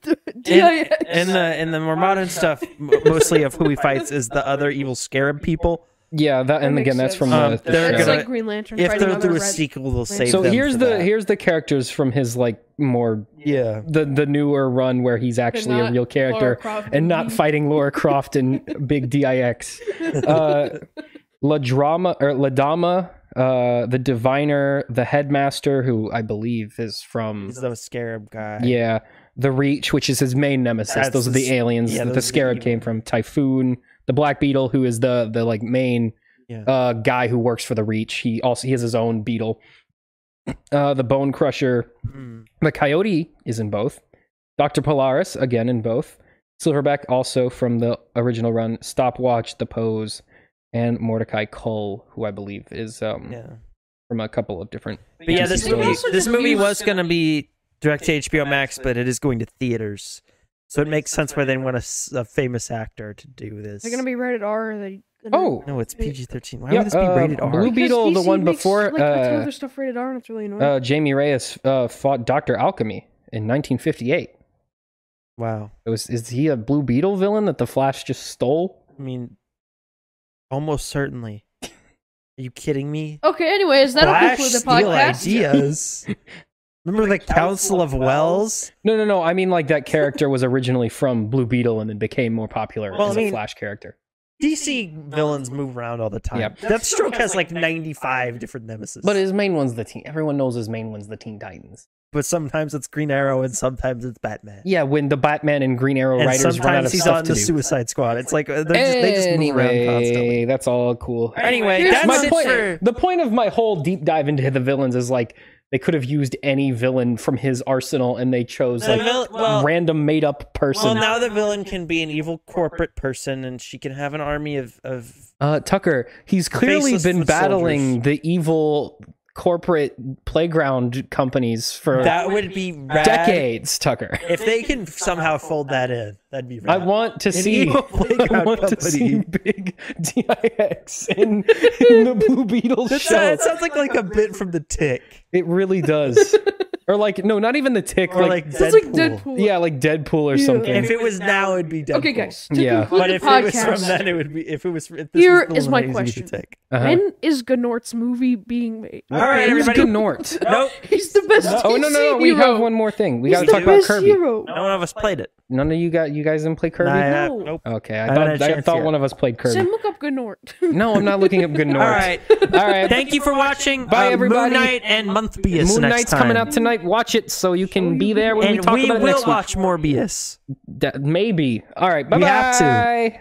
DIX. in the more modern stuff, mostly of who he fights is the other evil scarab people. Yeah, that, and makes again, that's sense. from They're the That's show. gonna- like Green Lantern. If fighting they'll other do a red- sequel, they'll save So them here's for the that. characters from his like more Yeah. the newer run where he's actually a not real character Laura Croft and not and- fighting Laura Croft and Big DIX. La Dama, the Diviner, the Headmaster, who I believe is from He's the scarab guy. yeah, the Reach, which is his main nemesis. That's Those are the his- aliens yeah, that those the are the Scarab evil- came from. Typhoon, the Black Beetle, who is the like main guy who works for the Reach. He has his own beetle. The Bone Crusher, the Coyote is in both. Dr. Polaris again in both. Silverback also from the original run. Stopwatch, the Pose, and Mordecai Cull, who I believe is from a couple of different. But yeah, this They movie, also this just movie used- was going to be direct to HBO Max, but it is going to theaters. So it makes sense why they want a famous actor to do this. They're gonna be rated R. Or are they gonna... Oh, No, it's PG-13. Why Yeah, would this be rated R? Blue Because Beetle, the DC one makes, before, like, a ton of their stuff rated R, and it's really annoying. Jamie Reyes fought Dr. Alchemy in 1958. Wow. Is he a Blue Beetle villain that the Flash just stole? I mean, almost certainly. Are you kidding me? Okay, anyways, that'll Flash conclude the steal podcast. ideas. Remember the Council of Wells? No. I mean, like that character was originally from Blue Beetle and then became more popular Well, as I a mean- Flash character. DC villains move around all the time. Yep. Deathstroke has like 95 different nemesis. But his main one's the Teen. Everyone knows his main one's the Teen Titans. But sometimes it's Green Arrow and sometimes it's Batman. Yeah, when the Batman and Green Arrow And writers run out sometimes of he's stuff on to the do. Suicide Squad. It's like they just move around constantly. Anyway, that's all cool. Anyway, Here's that's My it point, for... the point of my whole deep dive into the villains is like they could have used any villain from his arsenal and they chose like random made up person. Well, now the villain can be an evil corporate person, and she can have an army of Tucker, he's clearly Faceless been foot battling soldiers. the evil corporate playground companies for that would be rad. decades, Tucker. If they can somehow fold that in, that'd be I rad. want to see evil playground I want to company. see Big DIX in the Blue Beetle show. It sounds like a bit from The Tick. It really does. Or like no, not even the Tick, Or like Sounds like Deadpool. Deadpool. yeah, like Deadpool or something. If it was now, it'd be Deadpool. Okay, guys. To Yeah. conclude But the if it was podcast, from then, it would be. If it was. If this Here was is my still in the question. Tick. Uh-huh. when is Gnort's movie being made? All right, Who's everybody. Gnort? Nope. He's the best. Oh no, DC we hero. have one more thing. We He's got to the talk about best Kirby. hero. No one of us played it. None of you guys didn't play Kirby? No. Nope. Okay, I haven't had a I chance thought yet. one of us played Kirby. Sam, look up Gnort. No, I'm not looking up Gnort. All right. All right. Thank you for watching. Bye, everybody. Moon Knight and Month Morbius Moon next Knight's time. coming out tonight. Watch it so you can be there when we And talk we about it will next week. watch Morbius. Maybe. All right. Bye-bye. We have to.